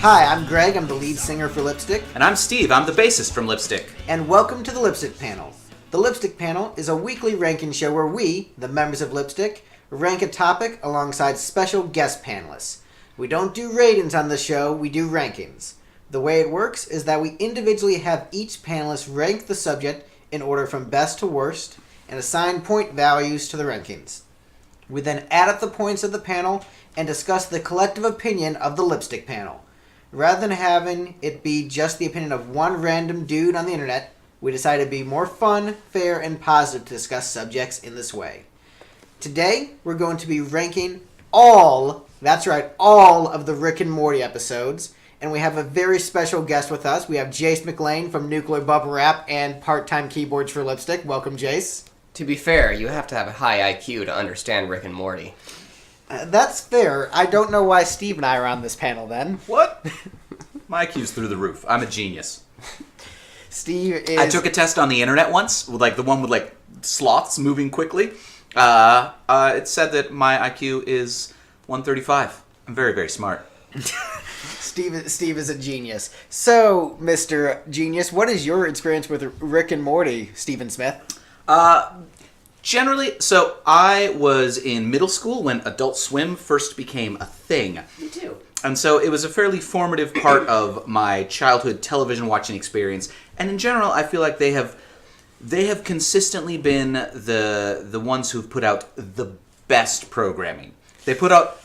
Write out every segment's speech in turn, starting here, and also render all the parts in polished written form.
Hi, I'm Greg. I'm the lead singer for Lipstick. And I'm Steve. I'm the bassist from Lipstick. And welcome to the Lipstick Panel. The Lipstick Panel is a weekly ranking show where we, the members of Lipstick, rank a topic alongside special guest panelists. We don't do ratings on the show, we do rankings. The way it works is that we individually have each panelist rank the subject in order from best to worst and assign point values to the rankings. We then add up the points of the panel and discuss the collective opinion of the Lipstick Panel. Rather than having it be just the opinion of one random dude on the internet, we decided it'd be more fun, fair, and positive to discuss subjects in this way. Today, we're going to be ranking all of the Rick and Morty episodes, and we have a very special guest with us. We have Jace Mclain from Nuclear Bubble Wrap and Part-Time Keyboards for Lipstick. Welcome, Jace. To be fair, you have to have a high IQ to understand Rick and Morty. That's fair. I don't know why Steve and I are on this panel then. What? My IQ's through the roof. I'm a genius. Steve is... I took a test on the internet once, with the one with sloths moving quickly. It said that my IQ is 135. I'm very, very smart. Steve is a genius. So, Mr. Genius, what is your experience with Rick and Morty, Stephen Smith? Generally, so I was in middle school when Adult Swim first became a thing. Me too. And so it was a fairly formative part of my childhood television watching experience. And in general, I feel like they have consistently been the ones who've put out the best programming. They put out,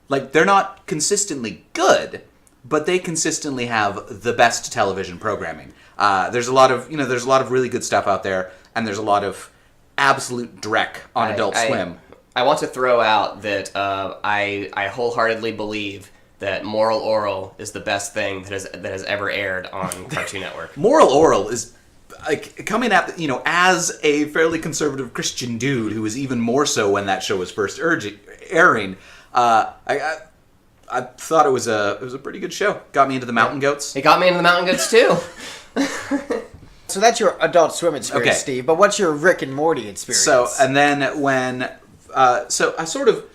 they're not consistently good, but they consistently have the best television programming. There's a lot of really good stuff out there, and there's a lot of absolute dreck on Adult Swim. I want to throw out that I wholeheartely believe that Moral Oral is the best thing that has ever aired on Cartoon Network. Moral Oral is coming at as a fairly conservative Christian dude who was even more so when that show was first airing. I thought it was a pretty good show. Got me into the Mountain Goats. It got me into the Mountain Goats too. So that's your Adult Swim experience, okay. Steve. But what's your Rick and Morty experience? So, and then when... so I sort of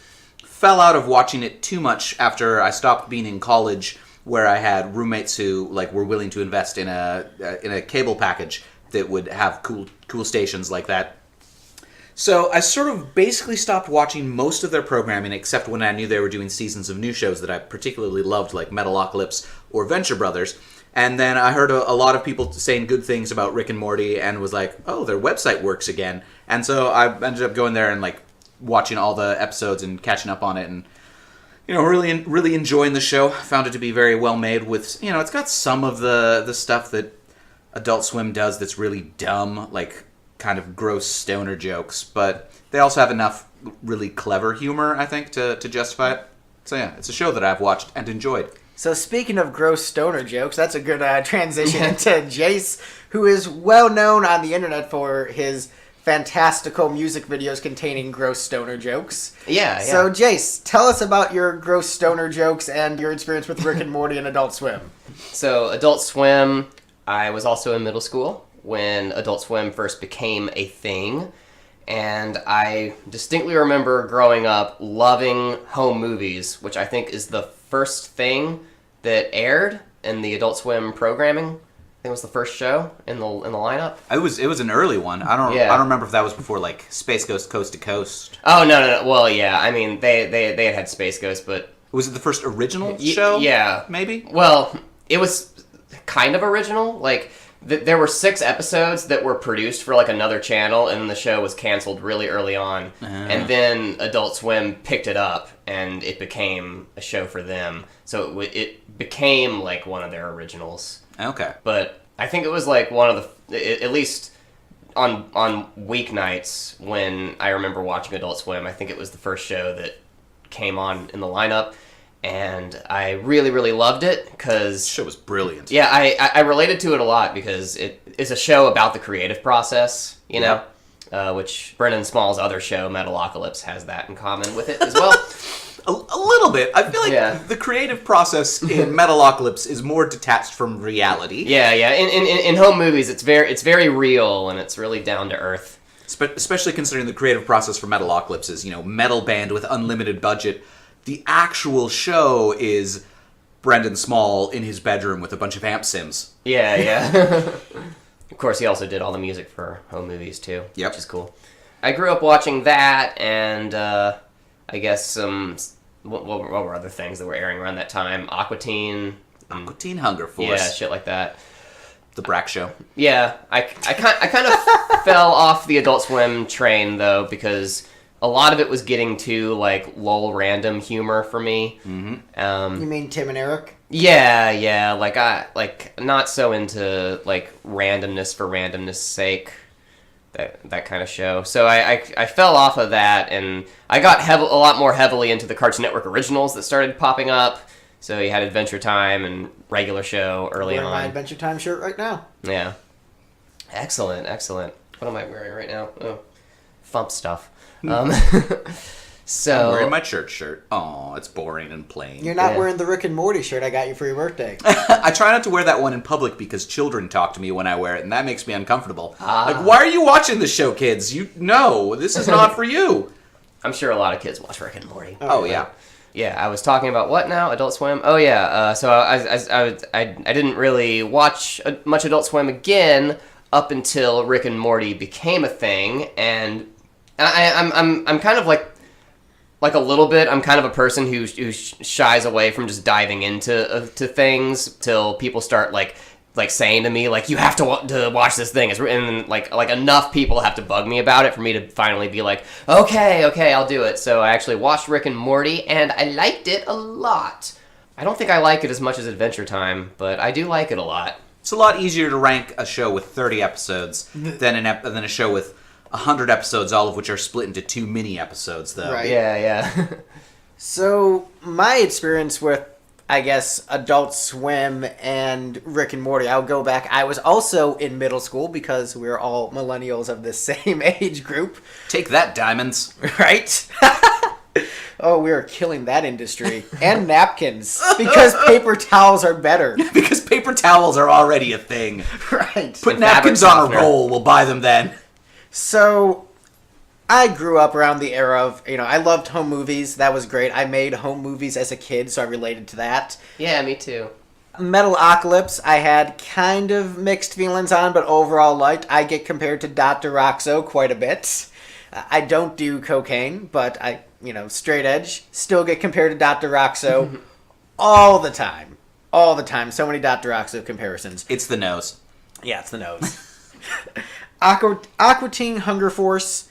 fell out of watching it too much after I stopped being in college, where I had roommates who were willing to invest in a cable package that would have cool stations like that. So I sort of basically stopped watching most of their programming, except when I knew they were doing seasons of new shows that I particularly loved, like Metalocalypse or Venture Brothers. And then I heard a lot of people saying good things about Rick and Morty and was like, oh, their website works again. And so I ended up going there and watching all the episodes and catching up on it and, really enjoying the show. Found it to be very well made with, it's got some of the stuff that Adult Swim does that's really dumb, kind of gross stoner jokes. But they also have enough really clever humor, I think, to justify it. So yeah, it's a show that I've watched and enjoyed. So speaking of gross stoner jokes, that's a good transition into Jace, who is well known on the internet for his fantastical music videos containing gross stoner jokes. Yeah. So Jace, tell us about your gross stoner jokes and your experience with Rick and Morty and Adult Swim. So Adult Swim, I was also in middle school when Adult Swim first became a thing. And I distinctly remember growing up loving home movies, which I think is the first thing that aired in the Adult Swim programming. I think it was the first show in the lineup. It was an early one. I don't remember if that was before Space Ghost Coast to Coast. Oh no. Well, yeah. I mean, they had Space Ghost, but was it the first original show? Yeah, maybe. Well, it was kind of original. There were 6 episodes that were produced for another channel, and then the show was canceled really early on. And then Adult Swim picked it up, and it became a show for them. So it became one of their originals. Okay. But I think it was one of the, at least on weeknights when I remember watching Adult Swim, I think it was the first show that came on in the lineup. And I really, really loved it because... The show was brilliant. Yeah, I related to it a lot because it is a show about the creative process, which Brendan Small's other show, Metalocalypse, has that in common with it as well. A little bit. I feel like the creative process in Metalocalypse is more detached from reality. Yeah. In home movies, it's very real and it's really down to earth. Especially considering the creative process for Metalocalypse is, metal band with unlimited budget. The actual show is Brendan Small in his bedroom with a bunch of amp sims. Yeah, yeah. Of course, he also did all the music for home movies, too. Yep. Which is cool. I grew up watching that, and I guess some... What were other things that were airing around that time? Aqua Teen. Aqua Teen Hunger Force. Yeah, shit like that. The Brack Show. Yeah, I kind of fell off the Adult Swim train, though, because a lot of it was getting too, like, lol random humor for me. Mm-hmm. You mean Tim and Eric? Yeah, like, not so into, like, randomness for randomness sake. That kind of show. So I fell off of that, and I got a lot more heavily into the Cartoon Network originals that started popping up. So you had Adventure Time and regular show early Wearing on. my Adventure Time shirt right now. Yeah. Excellent. What am I wearing right now? Oh, Fump stuff. So I'm wearing my church shirt. Oh, it's boring and plain. You're not wearing the Rick and Morty shirt I got you for your birthday. I try not to wear that one in public because children talk to me when I wear it, and that makes me uncomfortable. Like, why are you watching this show, kids? No, this is not for you. I'm sure a lot of kids watch Rick and Morty. Oh yeah. Yeah, I was talking about what now? Adult Swim? Oh yeah. So I didn't really watch much Adult Swim again up until Rick and Morty became a thing, and I'm kind of like a little bit. I'm kind of a person who shies away from just diving into to things till people start like saying to me like, you have to watch this thing, and like enough people have to bug me about it for me to finally be like, okay, I'll do it. So I actually watched Rick and Morty, and I liked it a lot. I don't think I like it as much as Adventure Time, but I do like it a lot. It's a lot easier to rank a show with 30 episodes than a show with 100 episodes, all of which are split into 2 mini episodes, though. Right. Yeah. So, my experience with, I guess, Adult Swim and Rick and Morty, I'll go back. I was also in middle school because we're all millennials of the same age group. Take that, Diamonds. Right? Oh, we are killing that industry. And napkins. Because paper towels are better. Because paper towels are already a thing. Right. Put And napkins fabric on a softener. roll, we'll buy them then. So, I grew up around the era of, I loved home movies. That was great. I made home movies as a kid, so I related to that. Yeah, me too. Metalocalypse, I had kind of mixed feelings on, but overall liked. I get compared to Dr. Roxo quite a bit. I don't do cocaine, but I, straight edge, still get compared to Dr. Roxo all the time. All the time. So many Dr. Roxo comparisons. It's the nose. Yeah, it's the nose. Aqua Teen Hunger Force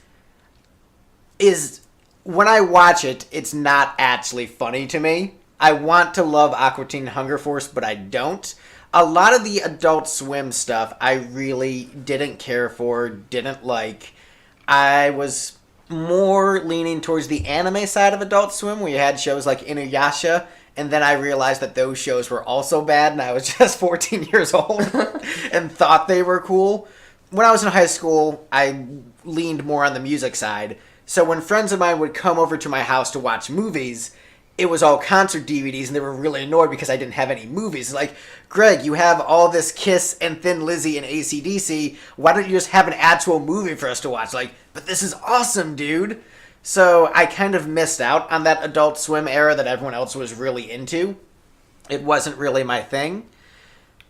is, when I watch it, it's not actually funny to me. I want to love Aqua Teen Hunger Force, but I don't. A lot of the Adult Swim stuff I really didn't care for, didn't like. I was more leaning towards the anime side of Adult Swim, where you had shows like Inuyasha, and then I realized that those shows were also bad, and I was just 14 years old and thought they were cool. When I was in high school, I leaned more on the music side. So when friends of mine would come over to my house to watch movies, it was all concert DVDs, and they were really annoyed because I didn't have any movies. Like, Greg, you have all this Kiss and Thin Lizzy and AC/DC. Why don't you just have an actual movie for us to watch? Like, but this is awesome, dude. So I kind of missed out on that Adult Swim era that everyone else was really into. It wasn't really my thing.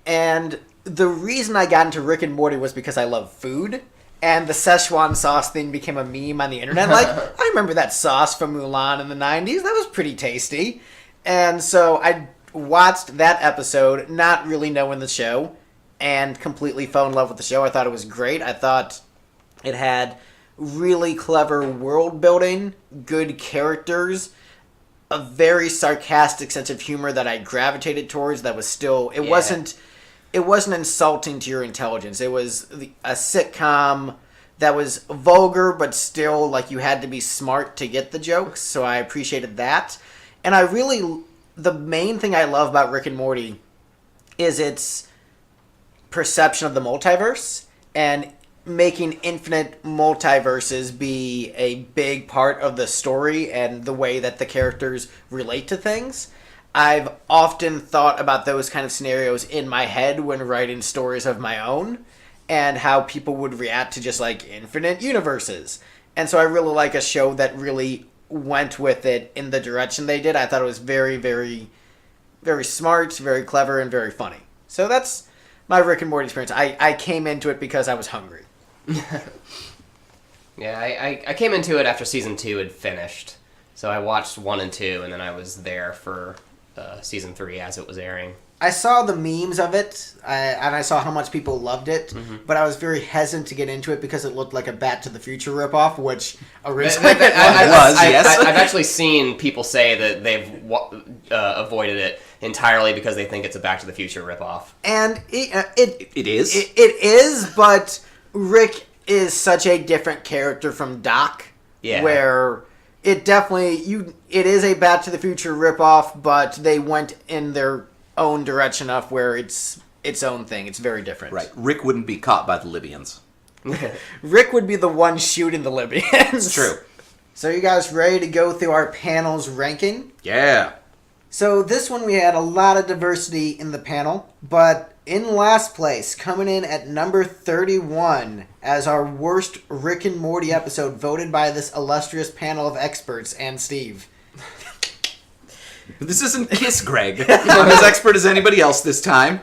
And the reason I got into Rick and Morty was because I love food. And the Szechuan sauce thing became a meme on the internet. Like, I remember that sauce from Mulan in the 90s. That was pretty tasty. And so I watched that episode, not really knowing the show, and completely fell in love with the show. I thought it was great. I thought it had really clever world building, good characters, a very sarcastic sense of humor that I gravitated towards that was still... It wasn't insulting to your intelligence. It was a sitcom that was vulgar, but still, like, you had to be smart to get the jokes, so I appreciated that. And the main thing I love about Rick and Morty is its perception of the multiverse, and making infinite multiverses be a big part of the story and the way that the characters relate to things. I've often thought about those kind of scenarios in my head when writing stories of my own, and how people would react to just, like, infinite universes. And so I really like a show that really went with it in the direction they did. I thought it was very, very very smart, very clever, and very funny. So that's my Rick and Morty experience. I came into it because I was hungry. Yeah, I came into it after season 2 had finished. So I watched 1 and 2, and then I was there for season 3 as it was airing. I saw the memes of it, and I saw how much people loved it, but I was very hesitant to get into it because it looked like a Back to the Future ripoff, which originally it was. I've actually seen people say that they've avoided it entirely because they think it's a Back to the Future ripoff. And It is? It is, but Rick is such a different character from Doc, where it definitely, it is a Back to the Future ripoff, but they went in their own direction enough where it's its own thing. It's very different. Right. Rick wouldn't be caught by the Libyans. Rick would be the one shooting the Libyans. True. So you guys ready to go through our panel's ranking? Yeah. So this one we had a lot of diversity in the panel, but in last place, coming in at number 31 as our worst Rick and Morty episode voted by this illustrious panel of experts and Steve. This isn't Kiss Greg. I'm as expert as anybody else this time.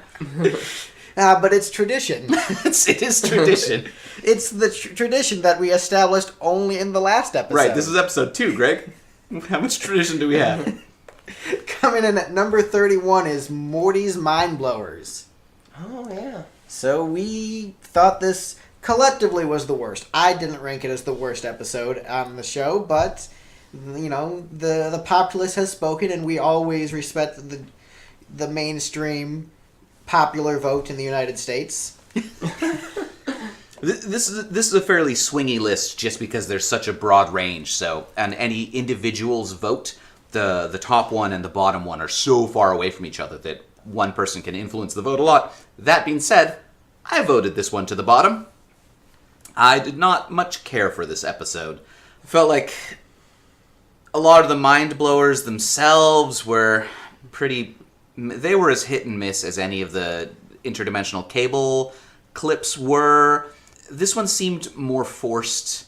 But it's tradition. It is tradition. It's the tradition that we established only in the last episode. Right, this is episode 2, Greg. How much tradition do we have? Coming in at number 31 is Morty's Mind Blowers. Oh, yeah. So we thought this collectively was the worst. I didn't rank it as the worst episode on the show, but you know, the populace has spoken, and we always respect the mainstream popular vote in the United States. This is a fairly swingy list just because there's such a broad range. So, on any individual's vote, the top one and the bottom one are so far away from each other that one person can influence the vote a lot. That being said, I voted this one to the bottom. I did not much care for this episode. I felt like a lot of the mind blowers themselves were they were as hit and miss as any of the interdimensional cable clips were. This one seemed more forced.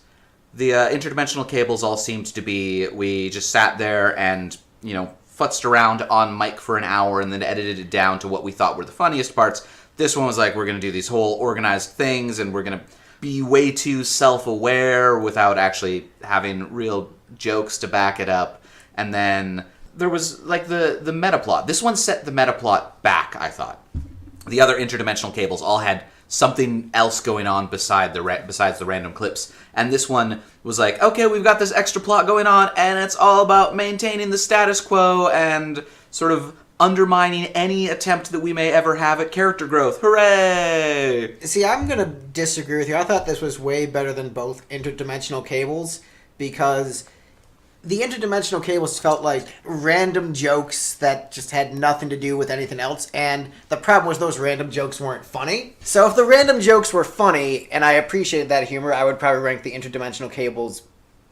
The interdimensional cables all seemed to be, we just sat there and, futzed around on mic for an hour and then edited it down to what we thought were the funniest parts. This one was like, we're going to do these whole organized things and we're going to be way too self-aware without actually having real jokes to back it up. And then there was like the meta plot. This one set the meta plot back, I thought. The other interdimensional cables all had something else going on besides the random clips. And this one was like, okay, we've got this extra plot going on, and it's all about maintaining the status quo and sort of undermining any attempt that we may ever have at character growth. Hooray! See, I'm going to disagree with you. I thought this was way better than both interdimensional cables, because the interdimensional cables felt like random jokes that just had nothing to do with anything else, and the problem was those random jokes weren't funny. So if the random jokes were funny, and I appreciated that humor, I would probably rank the interdimensional cables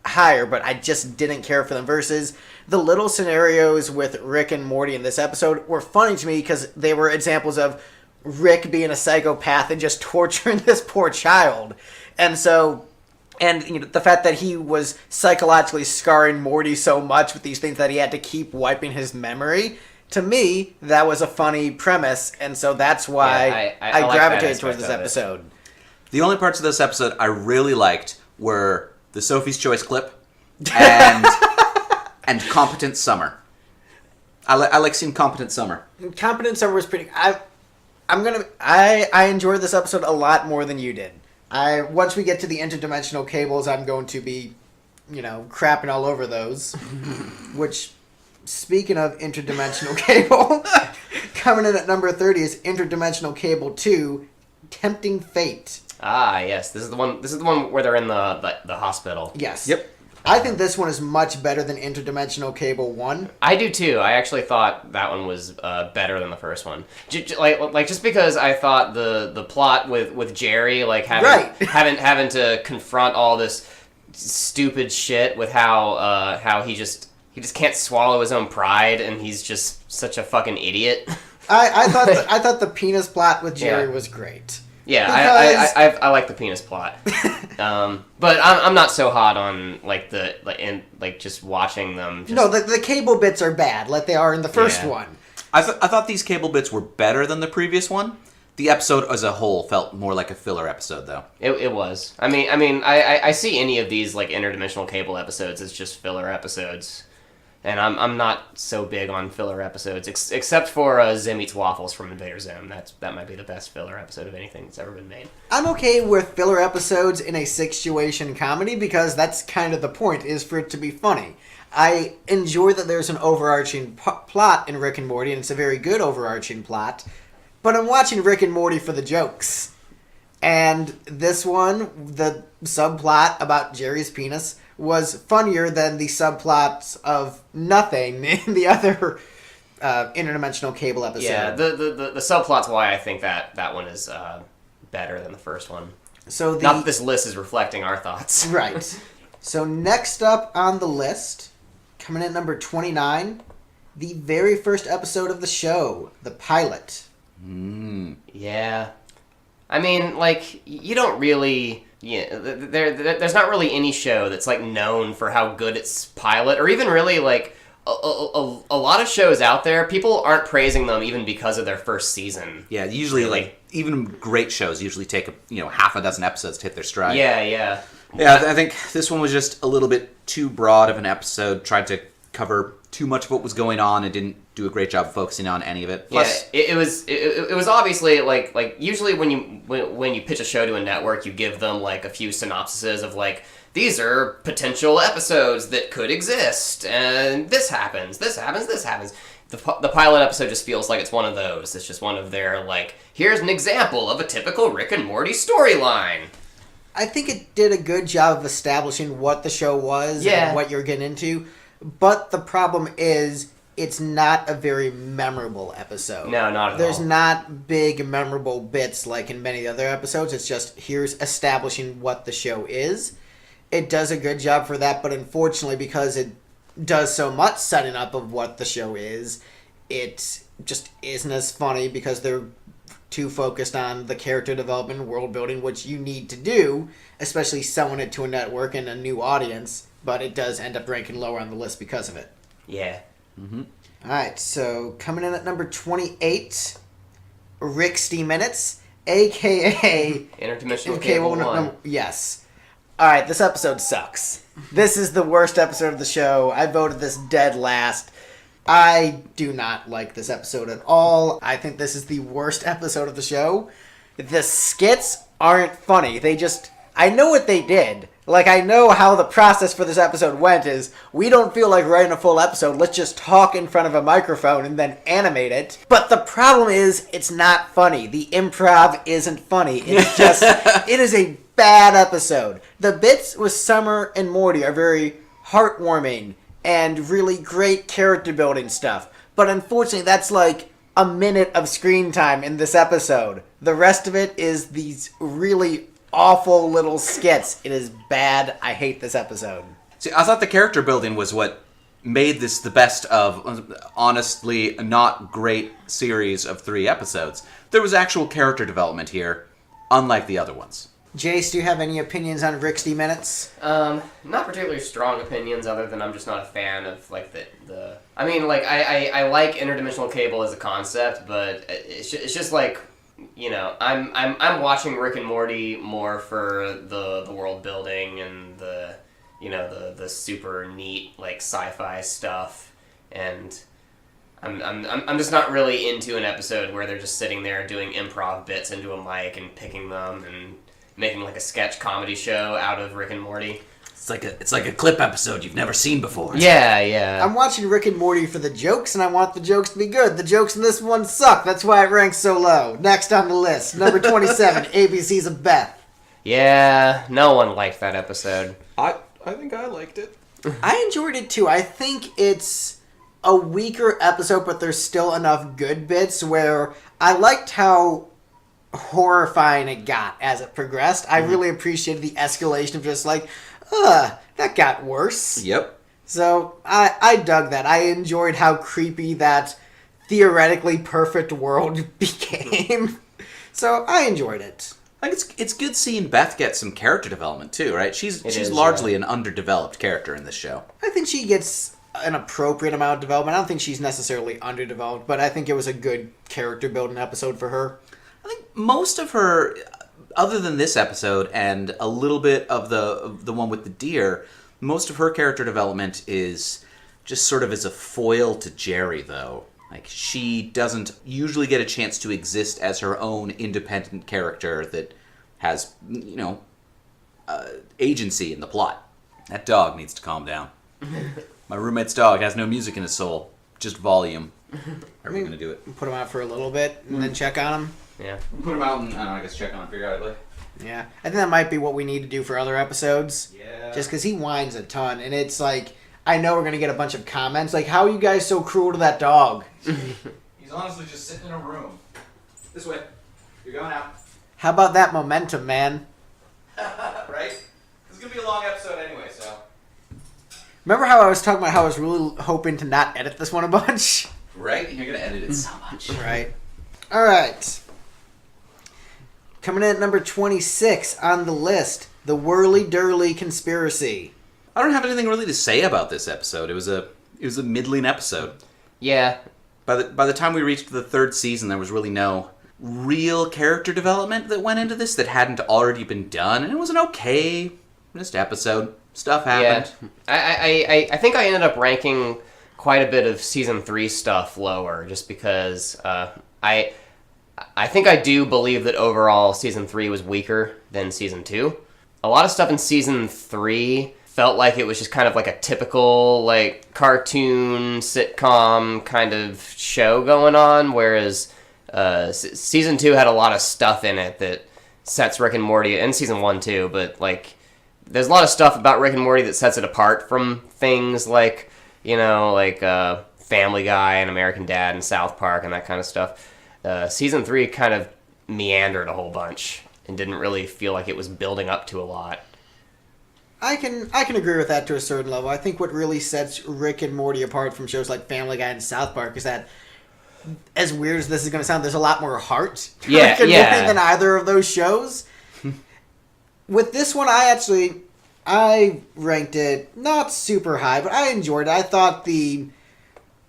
higher, but I just didn't care for them, versus the little scenarios with Rick and Morty in this episode were funny to me because they were examples of Rick being a psychopath and just torturing this poor child. And the fact that he was psychologically scarring Morty so much with these things that he had to keep wiping his memory, to me, that was a funny premise, and so that's why I like gravitated towards this episode. The only parts of this episode I really liked were the Sophie's Choice clip and and Competent Summer. I like seeing Competent Summer. Competent Summer was pretty... I enjoyed this episode a lot more than you did. Once we get to the interdimensional cables, I'm going to be, crapping all over those. Which, speaking of interdimensional cable, coming in at number 30 is Interdimensional Cable 2, Tempting Fate. Ah, yes. This is the one where they're in the hospital. Yes. Yep. I think this one is much better than Interdimensional Cable 1. I do too. I actually thought that one was better than the first one. Just because I thought the plot with Jerry having to confront all this stupid shit with how he just can't swallow his own pride and he's just such a fucking idiot. I thought the penis plot with Jerry was great. Yeah, because... I like the penis plot, but I'm not so hot on just watching them. No, the cable bits are bad, like they are in the first one. I thought these cable bits were better than the previous one. The episode as a whole felt more like a filler episode, though. It was. I see any of these like interdimensional cable episodes as just filler episodes, and I'm not so big on filler episodes, except for Zim Eats Waffles from Invader Zim. That might be the best filler episode of anything that's ever been made. I'm okay with filler episodes in a situation comedy because that's kind of the point, is for it to be funny. I enjoy that there's an overarching plot in Rick and Morty, and it's a very good overarching plot. But I'm watching Rick and Morty for the jokes. And this one, the subplot about Jerry's penis, was funnier than the subplots of nothing in the other interdimensional cable episode. Yeah, the subplot's why I think that one is better than the first one. So Not that this list is reflecting our thoughts. Right. So next up on the list, coming in at number 29, the very first episode of the show, the pilot. Yeah. I mean, like, you don't really... Yeah, there's not really any show that's, like, known for how good its pilot, or even really, like, a lot of shows out there, people aren't praising them even because of their first season. Yeah, usually, really. like, even great shows usually take, half a dozen episodes to hit their stride. Yeah, yeah. Yeah, I think this one was just a little bit too broad of an episode, tried to cover too much of what was going on and didn't do a great job focusing on any of it. Plus, yeah, it was obviously like usually when you pitch a show to a network, you give them like a few synopsises of like, these are potential episodes that could exist, and this happens. The pilot episode just feels like it's one of those. It's just one of their like, here's an example of a typical Rick and Morty storyline. I think it did a good job of establishing what the show was and what you're getting into. But the problem is, it's not a very memorable episode. No, not at all. There's not big memorable bits like in many other episodes. It's just, here's establishing what the show is. It does a good job for that, but unfortunately, because it does so much setting up of what the show is, it just isn't as funny because they're too focused on the character development, world building, which you need to do, especially selling it to a network and a new audience. But it does end up ranking lower on the list because of it. Yeah. Mm-hmm. All right, so coming in at number 28, Rick Minutes, a.k.a. Interdimensional Cable 1. Yes. All right, this episode sucks. This is the worst episode of the show. I voted this dead last. I do not like this episode at all. I think this is the worst episode of the show. The skits aren't funny. I know what they did. Like, I know how the process for this episode went is, we don't feel like writing a full episode, let's just talk in front of a microphone and then animate it. But the problem is, it's not funny. The improv isn't funny. It's just, it is a bad episode. The bits with Summer and Morty are very heartwarming and really great character building stuff. But unfortunately, that's like a minute of screen time in this episode. The rest of it is these really awful little skits. It is bad. I hate this episode. See, I thought the character building was what made this the best of, honestly, not great series of 3 episodes. There was actual character development here, unlike the other ones. Jace, do you have any opinions on Rick Minutes? Not particularly strong opinions, other than I'm just not a fan of like the. I mean, like I like interdimensional cable as a concept, but it's just like, I'm watching Rick and Morty more for the world building and the super neat like sci-fi stuff, and I'm just not really into an episode where they're just sitting there doing improv bits into a mic and picking them and making like a sketch comedy show out of Rick and Morty. It's like a clip episode you've never seen before. Yeah. I'm watching Rick and Morty for the jokes, and I want the jokes to be good. The jokes in this one suck. That's why it ranks so low. Next on the list, number 27, ABC's of Beth. Yeah, no one liked that episode. I think I liked it. I enjoyed it too. I think it's a weaker episode, but there's still enough good bits where I liked how horrifying it got as it progressed. I really appreciated the escalation of just like, that got worse. Yep. So I dug that. I enjoyed how creepy that theoretically perfect world became. So I enjoyed it. I think it's good seeing Beth get some character development too, right? She's is, largely an underdeveloped character in this show. I think she gets an appropriate amount of development. I don't think she's necessarily underdeveloped, but I think it was a good character building episode for her. I think most of her, other than this episode and a little bit of the one with the deer, most of her character development is just sort of as a foil to Jerry, though. Like, she doesn't usually get a chance to exist as her own independent character that has, agency in the plot. That dog needs to calm down. My roommate's dog has no music in his soul, just volume. Are we going to do it? Put him out for a little bit and then check on him. Yeah. Put him out and, I guess, check on him periodically. Yeah. I think that might be what we need to do for other episodes. Yeah. Just because he whines a ton, and it's like, I know we're going to get a bunch of comments, like, how are you guys so cruel to that dog? He's honestly just sitting in a room. This way. You're going out. How about that momentum, man? Right? This is going to be a long episode anyway, so... Remember how I was talking about how I was really hoping to not edit this one a bunch? Right? You're going to edit it so much. Right. All right. Coming in at number 26 on the list, the Whirly-Durly Conspiracy. I don't have anything really to say about this episode. It was a middling episode. Yeah. By the time we reached the third season, there was really no real character development that went into this that hadn't already been done, and it was an okay just episode. Stuff happened. Yeah. I think I ended up ranking quite a bit of season 3 stuff lower, just because I think I do believe that overall season 3 was weaker than season 2. A lot of stuff in season 3 felt like it was just kind of like a typical like cartoon sitcom kind of show going on, whereas season 2 had a lot of stuff in it that sets Rick and Morty, and season 1 too, but like there's a lot of stuff about Rick and Morty that sets it apart from things like, Family Guy and American Dad and South Park and that kind of stuff. Season 3 kind of meandered a whole bunch and didn't really feel like it was building up to a lot. I can agree with that to a certain level. I think what really sets Rick and Morty apart from shows like Family Guy and South Park is that, as weird as this is going to sound, there's a lot more heart to Rick and Morty than either of those shows. With this one, I ranked it not super high, but I enjoyed it. I thought the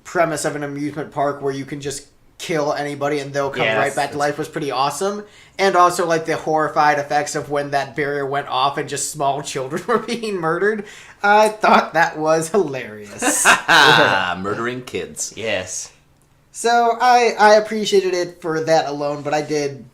premise of an amusement park where you can just kill anybody and they'll come right back to life was pretty awesome. And also, like, the horrified effects of when that barrier went off and just small children were being murdered. I thought that was hilarious. Murdering kids. Yes. So I appreciated it for that alone, but I did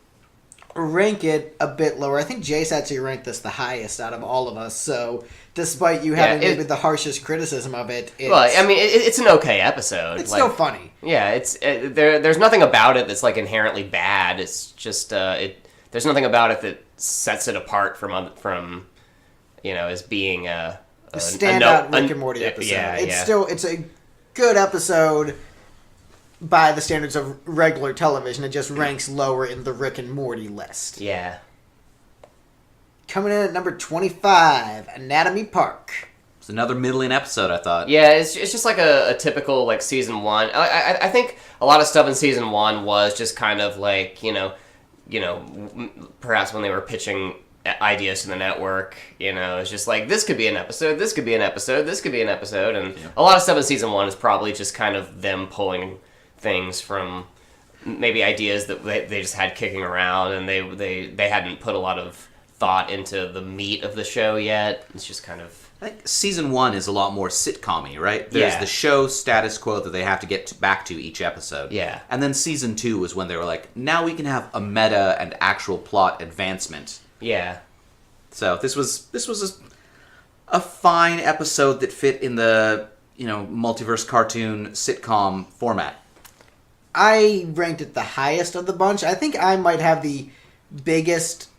rank it a bit lower. I think Jace actually ranked this the highest out of all of us, so despite you having maybe the harshest criticism of it, it's an okay episode. It's still funny. Yeah, there's nothing about it that's like inherently bad. It's just there's nothing about it that sets it apart from as being a standout Rick and Morty episode. It's a good episode by the standards of regular television. It just ranks lower in the Rick and Morty list. Yeah. Coming in at number 25, Anatomy Park. It's another middling episode, I thought. Yeah, it's just like a typical like season 1. I think a lot of stuff in season 1 was just kind of like, perhaps when they were pitching ideas to the network, it's just like, this could be an episode, this could be an episode, this could be an episode, and a lot of stuff in season 1 is probably just kind of them pulling things from maybe ideas that they just had kicking around, and they hadn't put a lot of thought into the meat of the show yet. It's just kind of... I think season 1 is a lot more sitcom-y, right? There's the show status quo that they have to get back to each episode. Yeah. And then season 2 was when they were like, now we can have a meta and actual plot advancement. Yeah. So this was a fine episode that fit in the, multiverse cartoon sitcom format. I ranked it the highest of the bunch. I think I might have the biggest,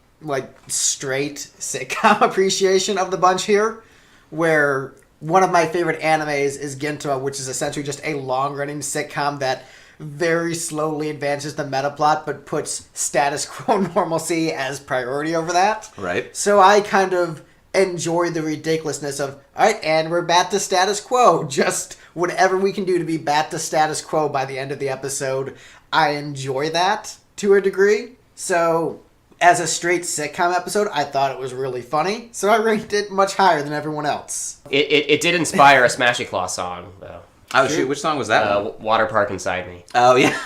straight sitcom appreciation of the bunch here, where one of my favorite animes is Gintama, which is essentially just a long-running sitcom that very slowly advances the meta plot, but puts status quo normalcy as priority over that. Right. So I kind of enjoy the ridiculousness of, alright, and we're back to status quo. Just whatever we can do to be back to status quo by the end of the episode. I enjoy that to a degree. So As a straight sitcom episode, I thought it was really funny, so I ranked it much higher than everyone else. It did inspire a Smashy Claw song, though. Oh, shoot, which song was that one? Water Park Inside Me. Oh, yeah.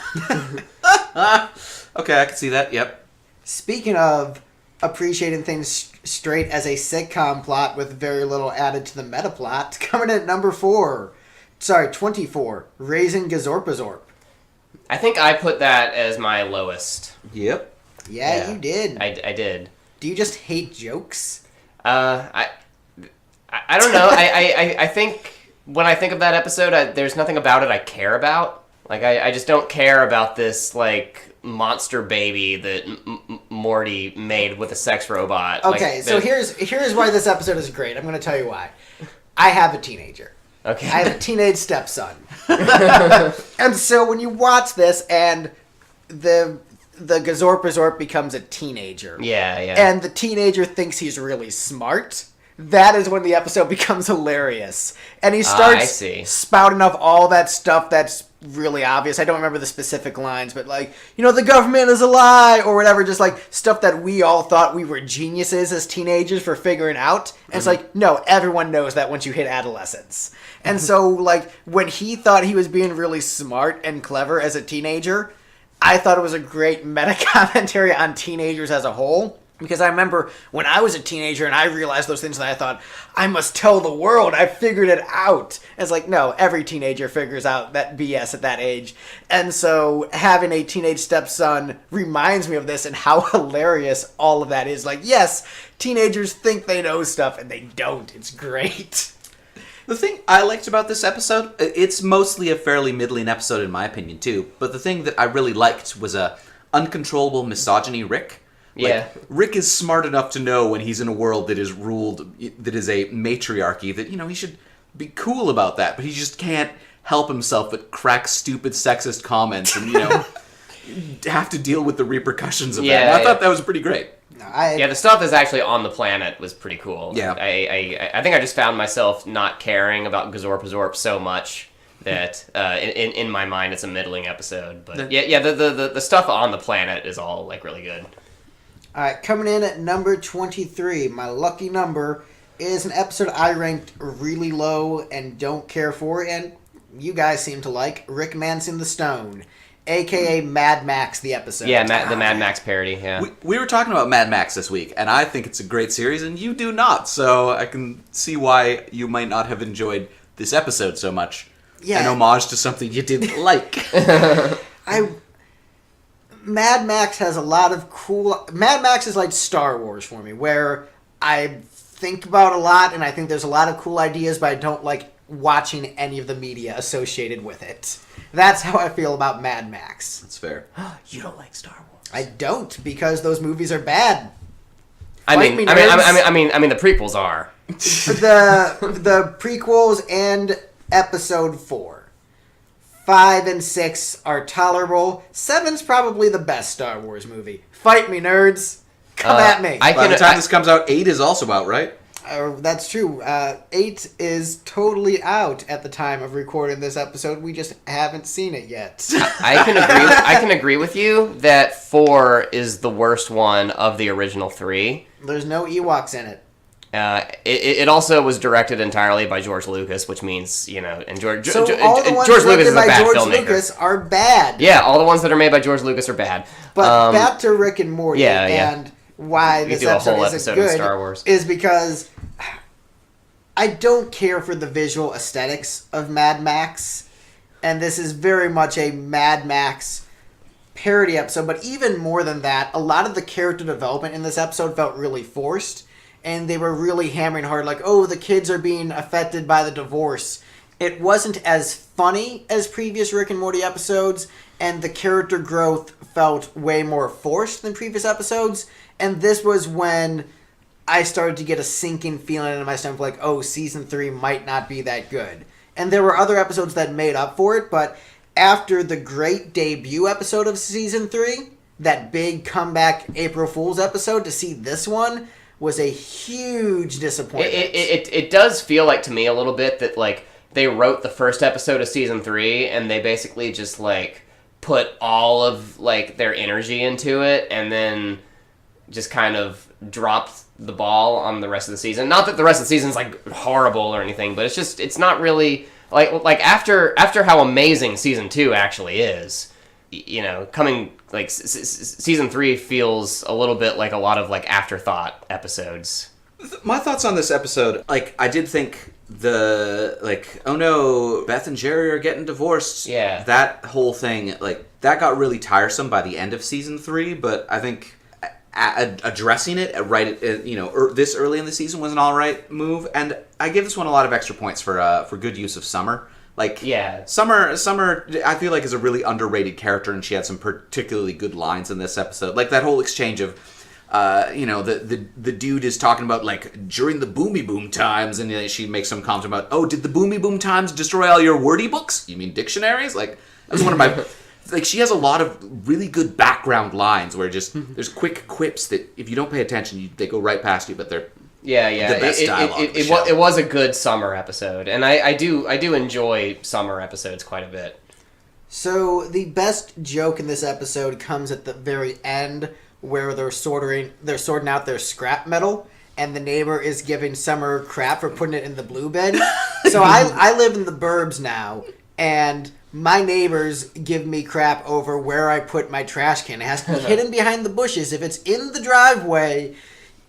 Okay, I can see that, yep. Speaking of appreciating things straight as a sitcom plot with very little added to the meta plot, coming in at number 24, Raising Gazorpazorp. I think I put that as my lowest. Yep. Yeah, you did. I did. Do you just hate jokes? I don't know. I think when I think of that episode, there's nothing about it I care about. Like, I just don't care about this, like, monster baby that Morty made with a sex robot. Okay, like, so here's why this episode is great. I'm going to tell you why. I have a teenager. Okay. I have a teenage stepson. And so when you watch this and the Gazorpazorp becomes a teenager. Yeah. And the teenager thinks he's really smart. That is when the episode becomes hilarious. And he starts spouting off all that stuff that's really obvious. I don't remember the specific lines, but like, the government is a lie or whatever, just like stuff that we all thought we were geniuses as teenagers for figuring out. And it's like, no, everyone knows that once you hit adolescence. And so like when he thought he was being really smart and clever as a teenager, I thought it was a great meta commentary on teenagers as a whole. Because I remember when I was a teenager and I realized those things and I thought, I must tell the world, I figured it out. And it's like, no, every teenager figures out that BS at that age. And so having a teenage stepson reminds me of this and how hilarious all of that is. Like, yes, teenagers think they know stuff and they don't. It's great. The thing I liked about this episode, it's mostly a fairly middling episode in my opinion too, but the thing that I really liked was a uncontrollable misogyny Rick. Yeah. Rick is smart enough to know when he's in a world that is ruled, that is a matriarchy, that, he should be cool about that, but he just can't help himself but crack stupid sexist comments and, have to deal with the repercussions of that. And I thought that was pretty great. The stuff that's actually on the planet was pretty cool. Yeah. I think I just found myself not caring about Gazorpazorp so much that in my mind it's a middling episode. But the stuff on the planet is all like really good. All right, coming in at number 23, my lucky number, is an episode I ranked really low and don't care for, and you guys seem to like, Rick Manson the Stone, a.k.a. Mad Max the episode. Yeah, the Mad Max parody, yeah. We were talking about Mad Max this week, and I think it's a great series, and you do not, so I can see why you might not have enjoyed this episode so much. Yeah. An homage to something you didn't like. Mad Max has a lot of cool... Mad Max is like Star Wars for me, where I think about a lot, and I think there's a lot of cool ideas, but I don't like watching any of the media associated with it. That's how I feel about Mad Max. That's fair. You don't like Star Wars? I don't, because those movies are bad. I mean, the prequels are. The prequels and Episode 4. 5 and 6 are tolerable. 7's probably the best Star Wars movie. Fight me, nerds. Come at me. By the time this comes out, 8 is also out, right? That's true. 8 is totally out at the time of recording this episode. We just haven't seen it yet. I can agree with you that 4 is the worst one of the original 3. There's no Ewoks in it. It also was directed entirely by George Lucas, which means, and George all the ones Lucas is a by bad George filmmaker. Lucas are bad. Yeah, all the ones that are made by George Lucas are bad. But back to Rick and Morty and why this episode isn't good Star Wars. Is because I don't care for the visual aesthetics of Mad Max, and this is very much a Mad Max parody episode. But even more than that, a lot of the character development in this episode felt really forced. And they were really hammering hard, like, oh, the kids are being affected by the divorce. It wasn't as funny as previous Rick and Morty episodes, and the character growth felt way more forced than previous episodes. And this was when I started to get a sinking feeling in my stomach, like, oh, Season 3 might not be that good. And there were other episodes that made up for it, but after the great debut episode of Season 3, that big comeback April Fool's episode, to see this one was a huge disappointment. It does feel like to me a little bit that like they wrote the first episode of Season 3 and they basically just like put all of like their energy into it and then just kind of dropped the ball on the rest of the season. Not that the rest of the season's like horrible or anything, but it's not really like after how amazing season 2 actually is. You know, coming like season 3 feels a little bit like a lot of like afterthought episodes. My thoughts on this episode, like, I did think oh no, Beth and Jerry are getting divorced. Yeah. That whole thing, like, that got really tiresome by the end of season 3, but I think addressing it this early in the season was an alright move, and I give this one a lot of extra points for good use of Summer. Like, yeah. Summer, I feel like is a really underrated character, and she had some particularly good lines in this episode. Like that whole exchange of, the dude is talking about, like, during the boomy boom times, and she makes some comment about, oh, did the boomy boom times destroy all your wordy books? You mean dictionaries? Like, that was one of my... Like, she has a lot of really good background lines where just, there's quick quips that, if you don't pay attention, they go right past you, but they're... Yeah. The best dialogue. It was a good Summer episode, and I do enjoy Summer episodes quite a bit. So the best joke in this episode comes at the very end, where they're sorting out their scrap metal, and the neighbor is giving Summer crap for putting it in the blue bin. So I live in the burbs now, and my neighbors give me crap over where I put my trash can. It has to be hidden behind the bushes. If it's in the driveway,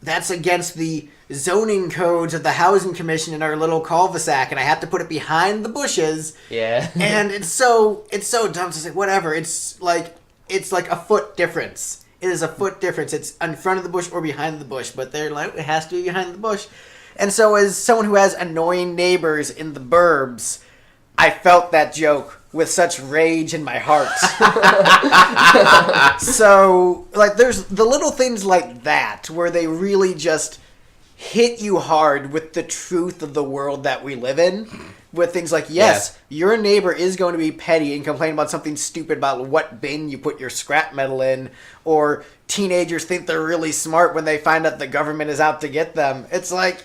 that's against the zoning codes of the housing commission in our little cul-de-sac, and I have to put it behind the bushes. Yeah. And it's so dumb to say, whatever. It's like a foot difference. It is a foot difference. It's in front of the bush or behind the bush, but they're like, it has to be behind the bush. And so as someone who has annoying neighbors in the burbs, I felt that joke with such rage in my heart. So, like, there's the little things like that where they really just hit you hard with the truth of the world that we live in. With things like, yes, your neighbor is going to be petty and complain about something stupid about what bin you put your scrap metal in, or teenagers think they're really smart when they find out the government is out to get them. It's like,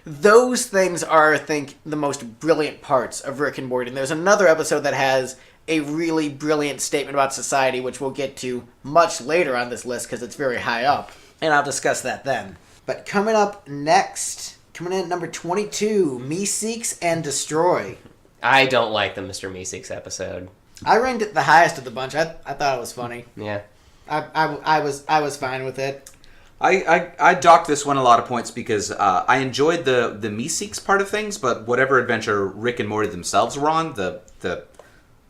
those things are, I think, the most brilliant parts of Rick and Morty. And there's another episode that has a really brilliant statement about society, which we'll get to much later on this list because it's very high up. And I'll discuss that then. But coming up next, coming in at number 22, Meeseeks and Destroy. I don't like the Mr. Meeseeks episode. I ranked it the highest of the bunch. I thought it was funny. Yeah. I was fine with it. I docked this one a lot of points because I enjoyed the Meeseeks part of things, but whatever adventure Rick and Morty themselves were on, the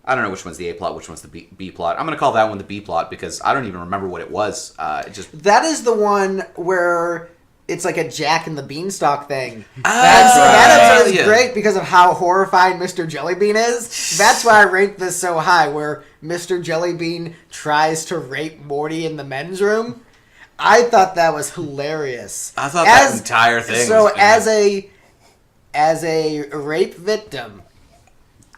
I don't know which one's the A plot, which one's the B plot. I'm going to call that one the B plot because I don't even remember what it was. That is the one where it's like a Jack and the Beanstalk thing. That episode is great because of how horrifying Mr. Jellybean is. That's why I ranked this so high, where Mr. Jellybean tries to rape Morty in the men's room. I thought that was hilarious. I thought that entire thing. So was as a rape victim,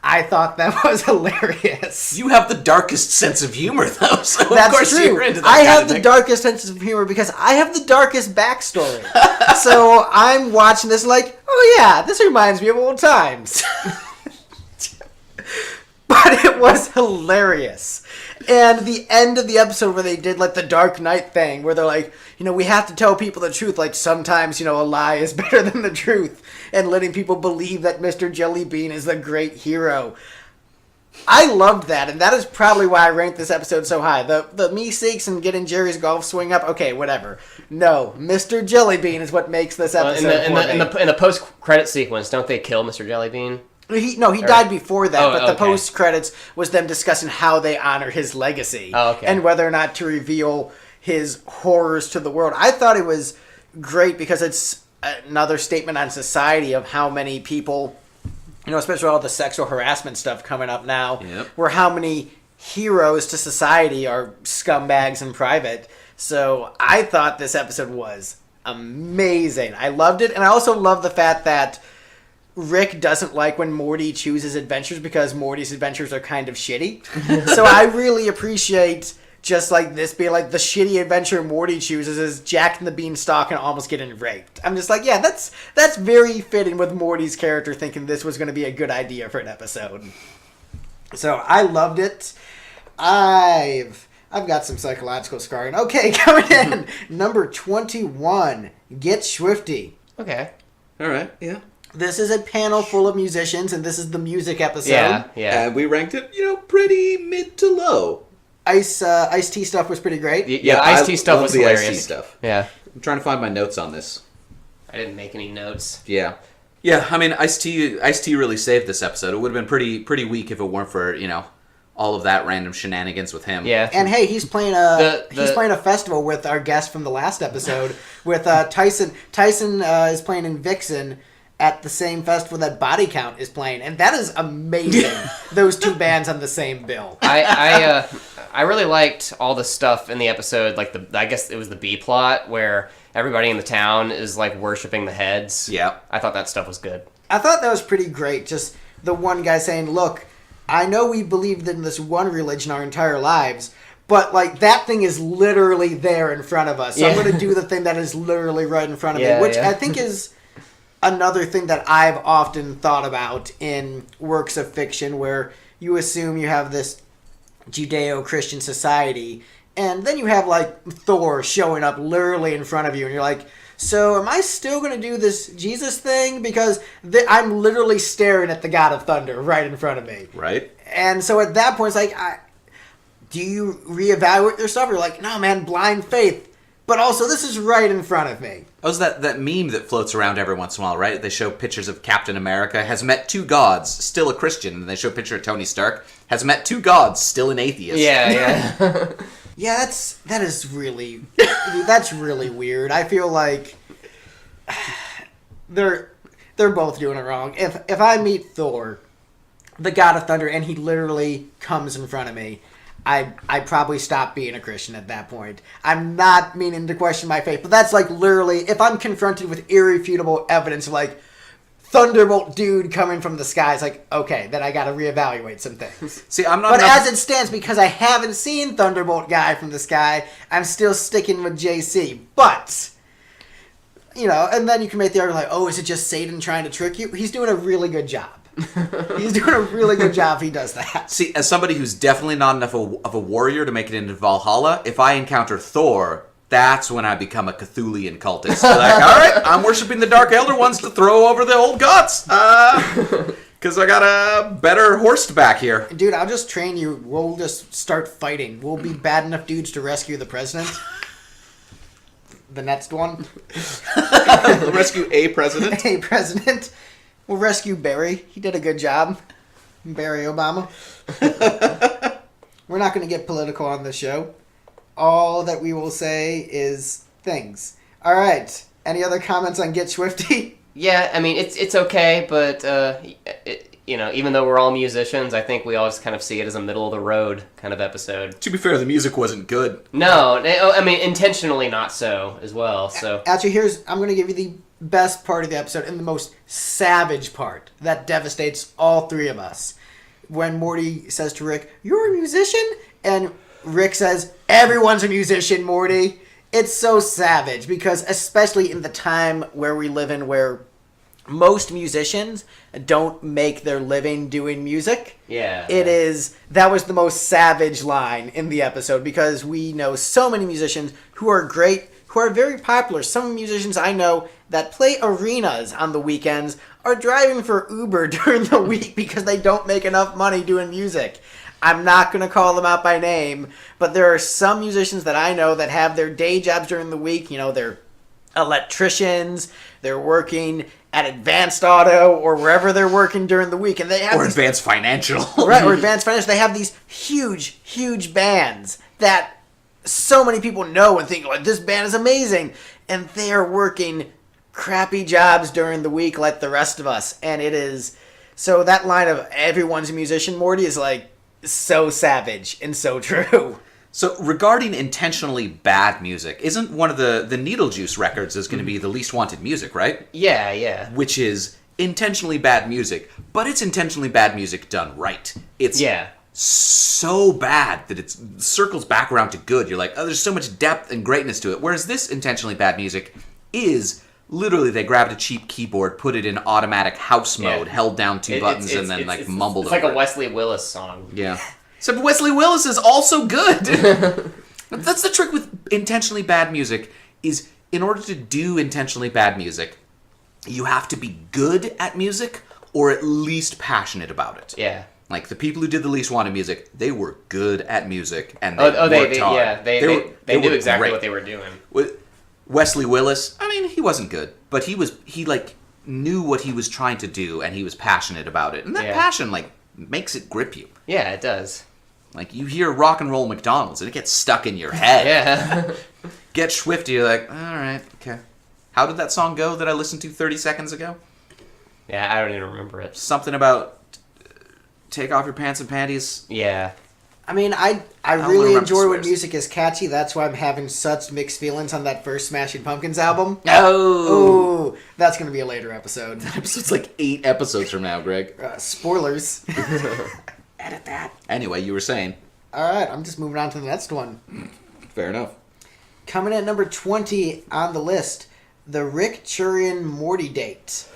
I thought that was hilarious. You have the darkest sense of humor, though. So That's of course true. You're into that I kind have of the thing. darkest sense of humor because I have the darkest backstory. So I'm watching this like, oh yeah, this reminds me of old times. But it was hilarious. And the end of the episode where they did like the Dark Knight thing, where they're like, we have to tell people the truth. Like sometimes, a lie is better than the truth. And letting people believe that Mr. Jellybean is the great hero. I loved that, and that is probably why I ranked this episode so high. The Meeseeks and getting Jerry's golf swing up, okay, whatever. No, Mr. Jellybean is what makes this episode in the post-credit sequence, don't they kill Mr. Jellybean? He died before that, but the post-credits was them discussing how they honor his legacy. Oh, okay. And whether or not to reveal his horrors to the world. I thought it was great because it's another statement on society of how many people, especially all the sexual harassment stuff coming up now, where how many heroes to society are scumbags in private. So I thought this episode was amazing. I loved it, and I also love the fact that Rick doesn't like when Morty chooses adventures because Morty's adventures are kind of shitty. So I really appreciate just like this being like the shitty adventure Morty chooses is Jack and the Beanstalk and almost getting raped. I'm just like, yeah, that's very fitting with Morty's character thinking this was going to be a good idea for an episode. So I loved it. I've I've got some psychological scarring. Okay, coming in. Number 21, Get Swifty. Okay. All right, yeah. This is a panel full of musicians, and this is the music episode. Yeah. And we ranked it, pretty mid to low. Ice-T stuff was pretty great. Yeah, the Ice-T stuff was hilarious. Ice-T stuff. Yeah. I'm trying to find my notes on this. I didn't make any notes. Yeah. Yeah, I mean, Ice-T really saved this episode. It would have been pretty weak if it weren't for, all of that random shenanigans with him. Yeah. And hey, he's playing a festival with our guest from the last episode with Tyson. Tyson is playing in Vixen at the same festival that Body Count is playing, and that is amazing. Those two bands on the same bill. I really liked all the stuff in the episode, like I guess it was the B plot where everybody in the town is like worshiping the heads. Yeah. I thought that stuff was good. I thought that was pretty great. Just the one guy saying, "Look, I know we believed in this one religion our entire lives, but like that thing is literally there in front of us. So I'm going to do the thing that is literally right in front of me," which I think is another thing that I've often thought about in works of fiction, where you assume you have this Judeo-Christian society, and then you have like Thor showing up literally in front of you, and you're like, so am I still going to do this Jesus thing? Because I'm literally staring at the God of Thunder right in front of me. Right. And so at that point, it's like, do you reevaluate yourself? You're like, no, man, blind faith. But also, this is right in front of me. Oh, that meme that floats around every once in a while, right? They show pictures of Captain America, has met two gods, still a Christian. And they show a picture of Tony Stark, has met two gods, still an atheist. Yeah. Yeah, that's really weird. I feel like they're both doing it wrong. If I meet Thor, the God of Thunder, and he literally comes in front of me, I probably stop being a Christian at that point. I'm not meaning to question my faith, but that's like literally, if I'm confronted with irrefutable evidence of like Thunderbolt dude coming from the sky, it's like, okay, then I gotta reevaluate some things. See, I'm not. But as it stands, because I haven't seen Thunderbolt guy from the sky, I'm still sticking with JC. But, and then you can make the argument like, oh, is it just Satan trying to trick you? He's doing a really good job. He's doing a really good job if he does that. See, as somebody who's definitely not enough of a warrior to make it into Valhalla, if I encounter Thor, that's when I become a Cthulian cultist. Like, all right, I'm worshiping the Dark Elder Ones to throw over the old gods. Because I got a better horse back here. Dude, I'll just train you. We'll just start fighting. We'll be bad enough dudes to rescue the president. The next one. We'll rescue a president. A president. We'll rescue Barry. He did a good job. Barry Obama. We're not going to get political on this show. All that we will say is things. All right. Any other comments on Get Swifty? Yeah, I mean, it's okay, but, even though we're all musicians, I think we all just kind of see it as a middle-of-the-road kind of episode. To be fair, the music wasn't good. No, I mean, intentionally not so, as well, so... Actually, I'm going to give you the best part of the episode and the most savage part that devastates all three of us. When Morty says to Rick, "You're a musician?" And Rick says, "Everyone's a musician, Morty." It's so savage because especially in the time where we live in, where most musicians don't make their living doing music. Yeah. That was the most savage line in the episode because we know so many musicians who are great, who are very popular. Some musicians I know that play arenas on the weekends are driving for Uber during the week because they don't make enough money doing music. I'm not going to call them out by name, but there are some musicians that I know that have their day jobs during the week. They're electricians, they're working at Advanced Auto or wherever they're working during the week. And they have Advanced Financial. Right, or Advanced Financial. They have these huge, huge bands that so many people know and think, like, this band is amazing. And they are working crappy jobs during the week like the rest of us. And it is... So that line of "everyone's a musician," Morty, is like so savage and so true. So regarding intentionally bad music, isn't one of the Needlejuice records is going to be the least wanted music, right? Yeah. Which is intentionally bad music, but it's intentionally bad music done right. It's so bad that it circles back around to good. You're like, oh, there's so much depth and greatness to it. Whereas this intentionally bad music is... Literally, they grabbed a cheap keyboard, put it in automatic house mode, held down two buttons, and then mumbled It's like over a Wesley Willis song. Yeah. Except Wesley Willis is also good. That's the trick with intentionally bad music, is in order to do intentionally bad music, you have to be good at music or at least passionate about it. Yeah. Like, the people who did the Least Wanted music, they were good at music, and they worked hard. Yeah, they knew exactly great. what they were doing. Wesley Willis, I mean, he wasn't good, but he knew what he was trying to do, and he was passionate about it. And that passion, like, makes it grip you. Yeah, it does. Like, you hear Rock and Roll McDonald's, and it gets stuck in your head. Yeah. Get Swifty, you're like, all right, okay. How did that song go that I listened to 30 seconds ago? Yeah, I don't even remember it. Something about take off your pants and panties. Yeah. I mean, I really enjoy when music is catchy. That's why I'm having such mixed feelings on that first Smashing Pumpkins album. Oh, that's going to be a later episode. That episode's like 8 episodes from now, Greg. Spoilers. Edit that. Anyway, you were saying. All right, I'm just moving on to the next one. Fair enough. Coming at number 20 on the list, the Rick Churian Morty date.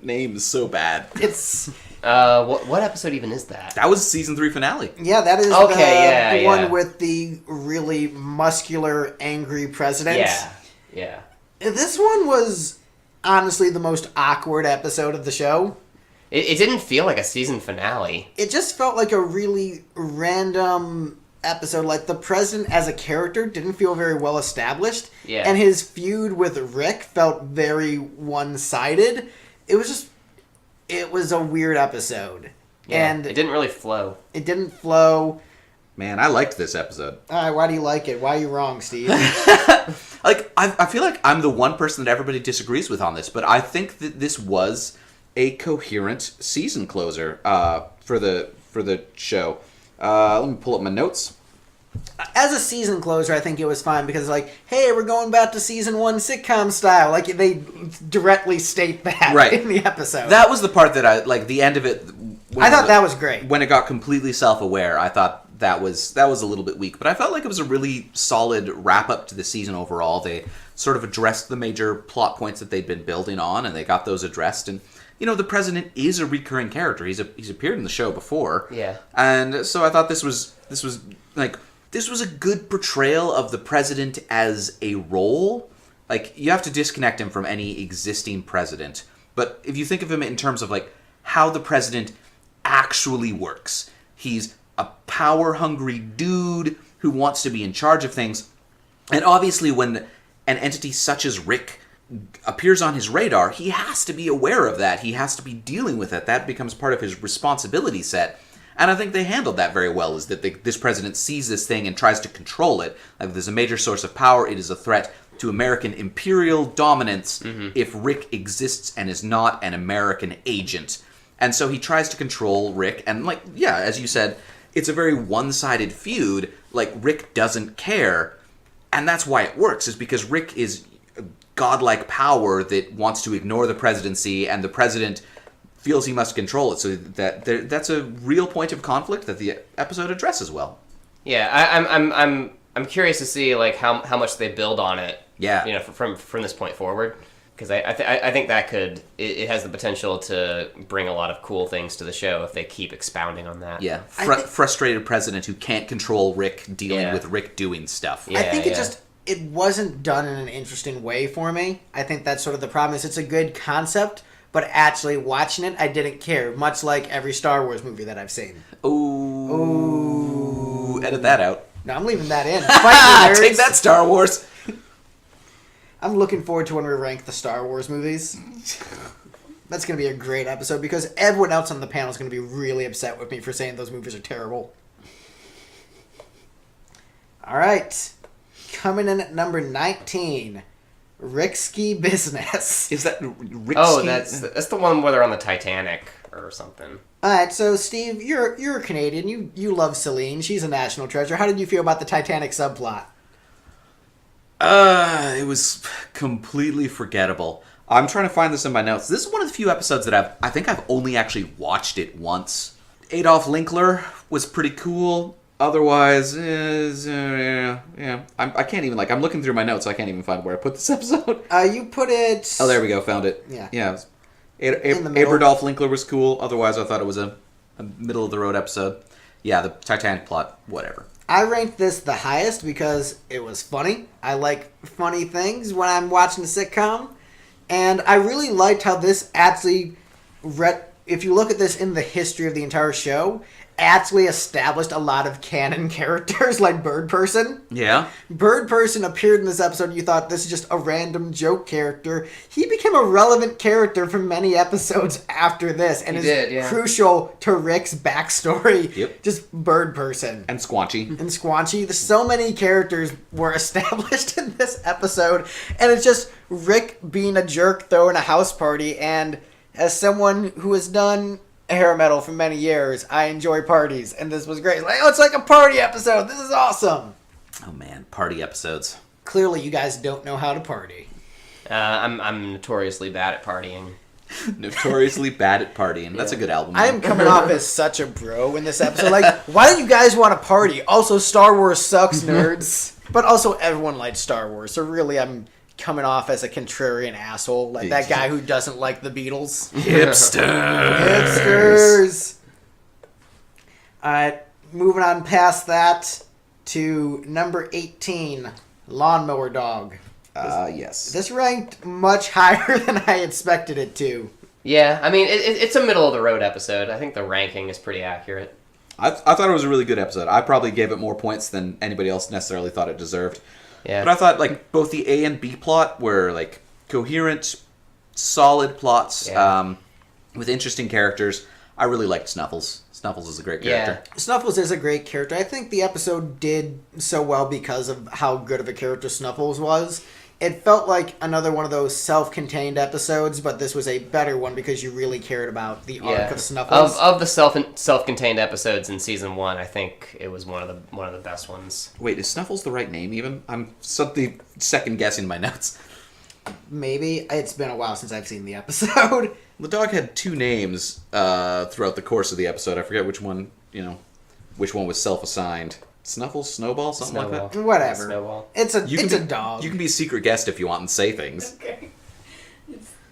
Name is so bad. It's... what episode even is that? That was season 3 finale. Yeah, that is the one with the really muscular, angry president. Yeah. This one was honestly the most awkward episode of the show. It didn't feel like a season finale. It just felt like a really random episode. Like, the president as a character didn't feel very well established. Yeah. And his feud with Rick felt very one-sided. It was a weird episode. Yeah, And it didn't really flow. it didn't flow. Man, I liked this episode. All right, why do you like it? Why are you wrong, Steve? Like, I feel like I'm the one person that everybody disagrees with on this, but I think that this was a coherent season closer for the show. Let me pull up my notes. As a season closer, I think it was fine because, like, hey, we're going back to season 1 sitcom style. Like, they directly state that in the episode. That was the part that I, like, the end of it. I thought that was great. When it got completely self-aware, I thought that was a little bit weak. But I felt like it was a really solid wrap-up to the season overall. They sort of addressed the major plot points that they'd been building on, and they got those addressed. And, you know, the president is a recurring character. He's appeared in the show before. Yeah. And so I thought this was a good portrayal of the president as a role. Like, you have to disconnect him from any existing president. But if you think of him in terms of, like, how the president actually works, he's a power-hungry dude who wants to be in charge of things. And obviously when an entity such as Rick appears on his radar, he has to be aware of that. He has to be dealing with it. That becomes part of his responsibility set. And I think they handled that very well, is that this president sees this thing and tries to control it. Like, there's a major source of power. It is a threat to American imperial dominance if Rick exists and is not an American agent. And so he tries to control Rick. And, like, yeah, as you said, it's a very one-sided feud. Like, Rick doesn't care. And that's why it works, is because Rick is a godlike power that wants to ignore the presidency, and the president feels he must control it. So that's a real point of conflict that the episode addresses well. Yeah, I'm curious to see, like, how much they build on it. Yeah. You know, from this point forward, because I think that it has the potential to bring a lot of cool things to the show if they keep expounding on that. Yeah, frustrated president who can't control Rick, dealing with Rick doing stuff. I think it wasn't done in an interesting way for me. I think that's sort of the problem. Is it's a good concept, but actually watching it, I didn't care. Much like every Star Wars movie that I've seen. Ooh. Edit that out. No, I'm leaving that in. Fight me, nerds. Take that, Star Wars. I'm looking forward to when we rank the Star Wars movies. That's going to be a great episode because everyone else on the panel is going to be really upset with me for saying those movies are terrible. All right. Coming in at number 19, Ricksky Business. Is that Ricksky? Oh, that's the one where they're on the Titanic or something. All right, so Steve, you're a Canadian. You love Celine. She's a national treasure. How did you feel about the Titanic subplot? It was completely forgettable. I'm trying to find this in my notes. This is one of the few episodes that I think I've only actually watched it once. Adolf Linkler was pretty cool. Otherwise, I can't even, I'm looking through my notes, so I can't even find where I put this episode. You put it... Oh, there we go, found it. Yeah. Yeah. Aberdolf Linkler was cool. Otherwise, I thought it was a middle-of-the-road episode. yeah, the Titanic plot, whatever. I ranked this the highest because it was funny. I like funny things when I'm watching a sitcom. And I really liked how this actually, if you look at this in the history of the entire show, actually established a lot of canon characters like Bird Person. Yeah. Bird Person appeared in this episode and you thought this is just a random joke character. He became a relevant character for many episodes after this and crucial to Rick's backstory. Yep. Just Bird Person. And Squanchy. And Squanchy. So many characters were established in this episode and it's just Rick being a jerk throwing a house party, and as someone who has done hair metal for many years, I enjoy parties, and this was great. Like, oh, it's like a party episode. This is awesome. Oh man, party episodes. Clearly, you guys don't know how to party. I'm notoriously bad at partying. Notoriously bad at partying. That's a good album. I am coming off as such a bro in this episode. Like, why don't you guys want to party? Also, Star Wars sucks, nerds. But also, everyone likes Star Wars, so really, I'm coming off as a contrarian asshole, like that guy who doesn't like the Beatles. Hipsters. Alright, moving on past that to number 18, Lawnmower Dog. Yes. This ranked much higher than I expected it to. Yeah, I mean, it's a middle-of-the-road episode. I think the ranking is pretty accurate. I thought it was a really good episode. I probably gave it more points than anybody else necessarily thought it deserved. Yeah. But I thought, like, both the A and B plot were, like, coherent, solid plots, with interesting characters. I really liked Snuffles. Snuffles is a great character. Yeah. Snuffles is a great character. I think the episode did so well because of how good of a character Snuffles was. It felt like another one of those self-contained episodes, but this was a better one because you really cared about the arc of Snuffles. Of the self-contained episodes in season 1, I think it was one of the best ones. Wait, is Snuffles the right name even? I'm suddenly second-guessing my notes. Maybe. It's been a while since I've seen the episode. The dog had 2 names throughout the course of the episode. I forget which one was self-assigned. Snuffles, Snowball, something like that? Whatever. Snowball. It's a dog. You can be a secret guest if you want and say things. Okay.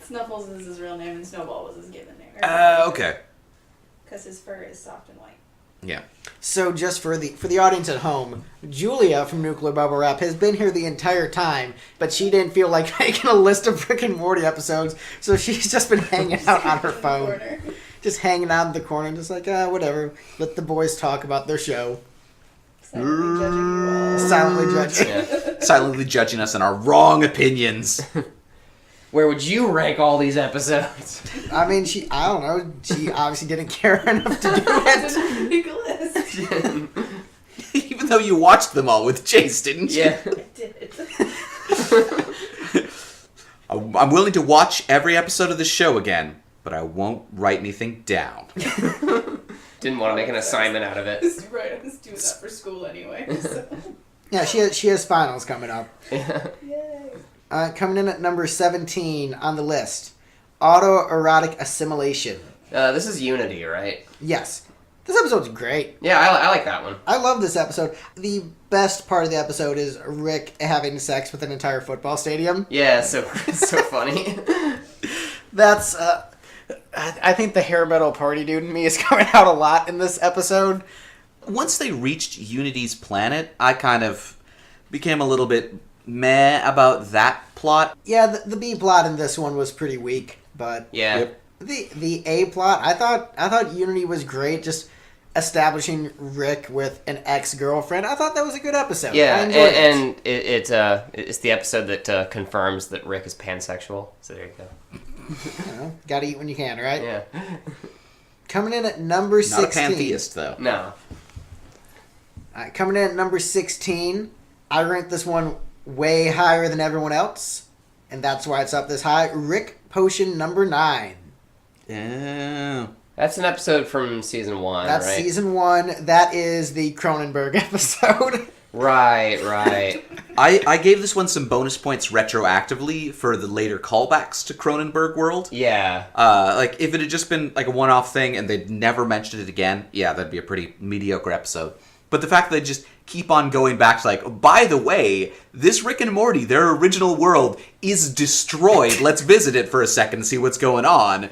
Snuffles is his real name and Snowball was his given name. Okay. Because his fur is soft and white. Yeah. So just for the audience at home, Julia from Nuclear Bubble Wrap has been here the entire time, but she didn't feel like making a list of Rick and Morty episodes, so she's just been hanging out on her phone. Just hanging out in the corner, just like, whatever. Let the boys talk about their show. Silently judging. Yeah. Silently judging us and our wrong opinions. Where would you rank all these episodes? I mean, I don't know. She obviously didn't care enough to do it. Make a list. Even though you watched them all with Jace, didn't you? Yeah. I did. I'm willing to watch every episode of the show again, but I won't write anything down. Didn't want to make an assignment out of it. Right, I was doing that for school anyway. So. Yeah, she has finals coming up. Yay. Coming in at number 17 on the list, autoerotic assimilation. This is Unity, right? Yes. This episode's great. Yeah, I like that one. I love this episode. The best part of the episode is Rick having sex with an entire football stadium. Yeah, so it's so funny. That's, I think the hair metal party dude in me is coming out a lot in this episode. Once they reached Unity's planet, I kind of became a little bit meh about that plot. Yeah, the B plot in this one was pretty weak, but Yeah. Yep. the A plot, I thought Unity was great, just establishing Rick with an ex-girlfriend. I thought that was a good episode. Yeah, I enjoyed and it's the episode that confirms that Rick is pansexual. So there you go. You know, gotta eat when you can, right? Yeah. Coming in at number Not 16. a pantheist, though. No. Coming in at number 16, I ranked this one way higher than everyone else, and that's why it's up this high. Rick Potion number 9. Yeah. That's an episode from season 1, That's right? season 1. That is the Cronenberg episode. Right. I gave this one some bonus points retroactively for the later callbacks to Cronenberg World. Yeah. Like, if it had just been, like, a one-off thing and they'd never mentioned it again, yeah, that'd be a pretty mediocre episode. But the fact that they just keep on going back to, like, by the way, this Rick and Morty, their original world, is destroyed. Let's visit it for a second and see what's going on.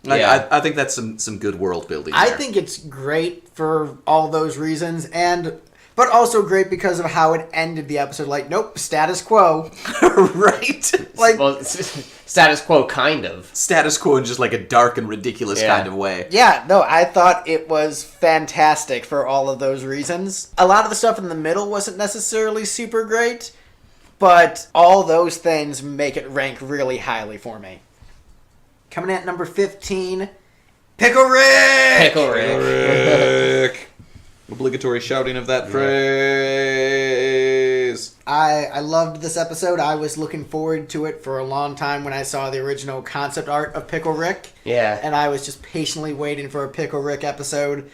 Yeah. I think that's some good world building. I there. think it's great for all those reasons, but also great because of how it ended the episode. Like, nope, status quo. Right? Like, Well, status quo, kind of. Status quo in just like a dark and ridiculous Yeah. kind of way. yeah, no, I thought it was fantastic for all of those reasons. A lot of the stuff in the middle wasn't necessarily super great, but all those things make it rank really highly for me. Coming in at number 15, Pickle Rick! Pickle Rick. Rick. Obligatory shouting of that phrase. I loved this episode. I was looking forward to it for a long time when I saw the original concept art of Pickle Rick. Yeah. And I was just patiently waiting for a Pickle Rick episode.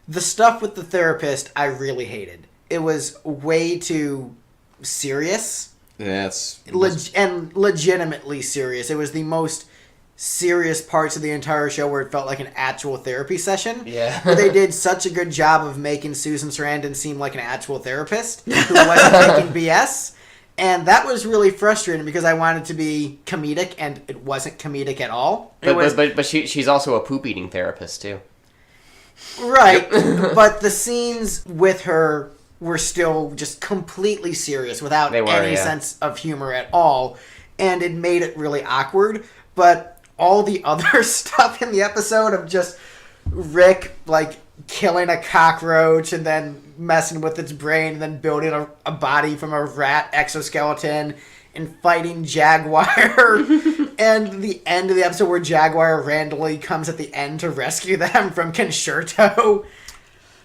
The stuff with the therapist, I really hated. It was way too serious. Yeah, it's... And legitimately serious. It was the most serious parts of the entire show where it felt like an actual therapy session. Yeah. But they did such a good job of making Susan Sarandon seem like an actual therapist who wasn't making BS. And that was really frustrating because I wanted to be comedic and it wasn't comedic at all. But she's also a poop eating therapist too. Right. But the scenes with her were still just completely serious without any sense of humor at all. And it made it really awkward. But all the other stuff in the episode of just Rick, like, killing a cockroach and then messing with its brain and then building a body from a rat exoskeleton and fighting Jaguar and the end of the episode where Jaguar randomly comes at the end to rescue them from Concerto.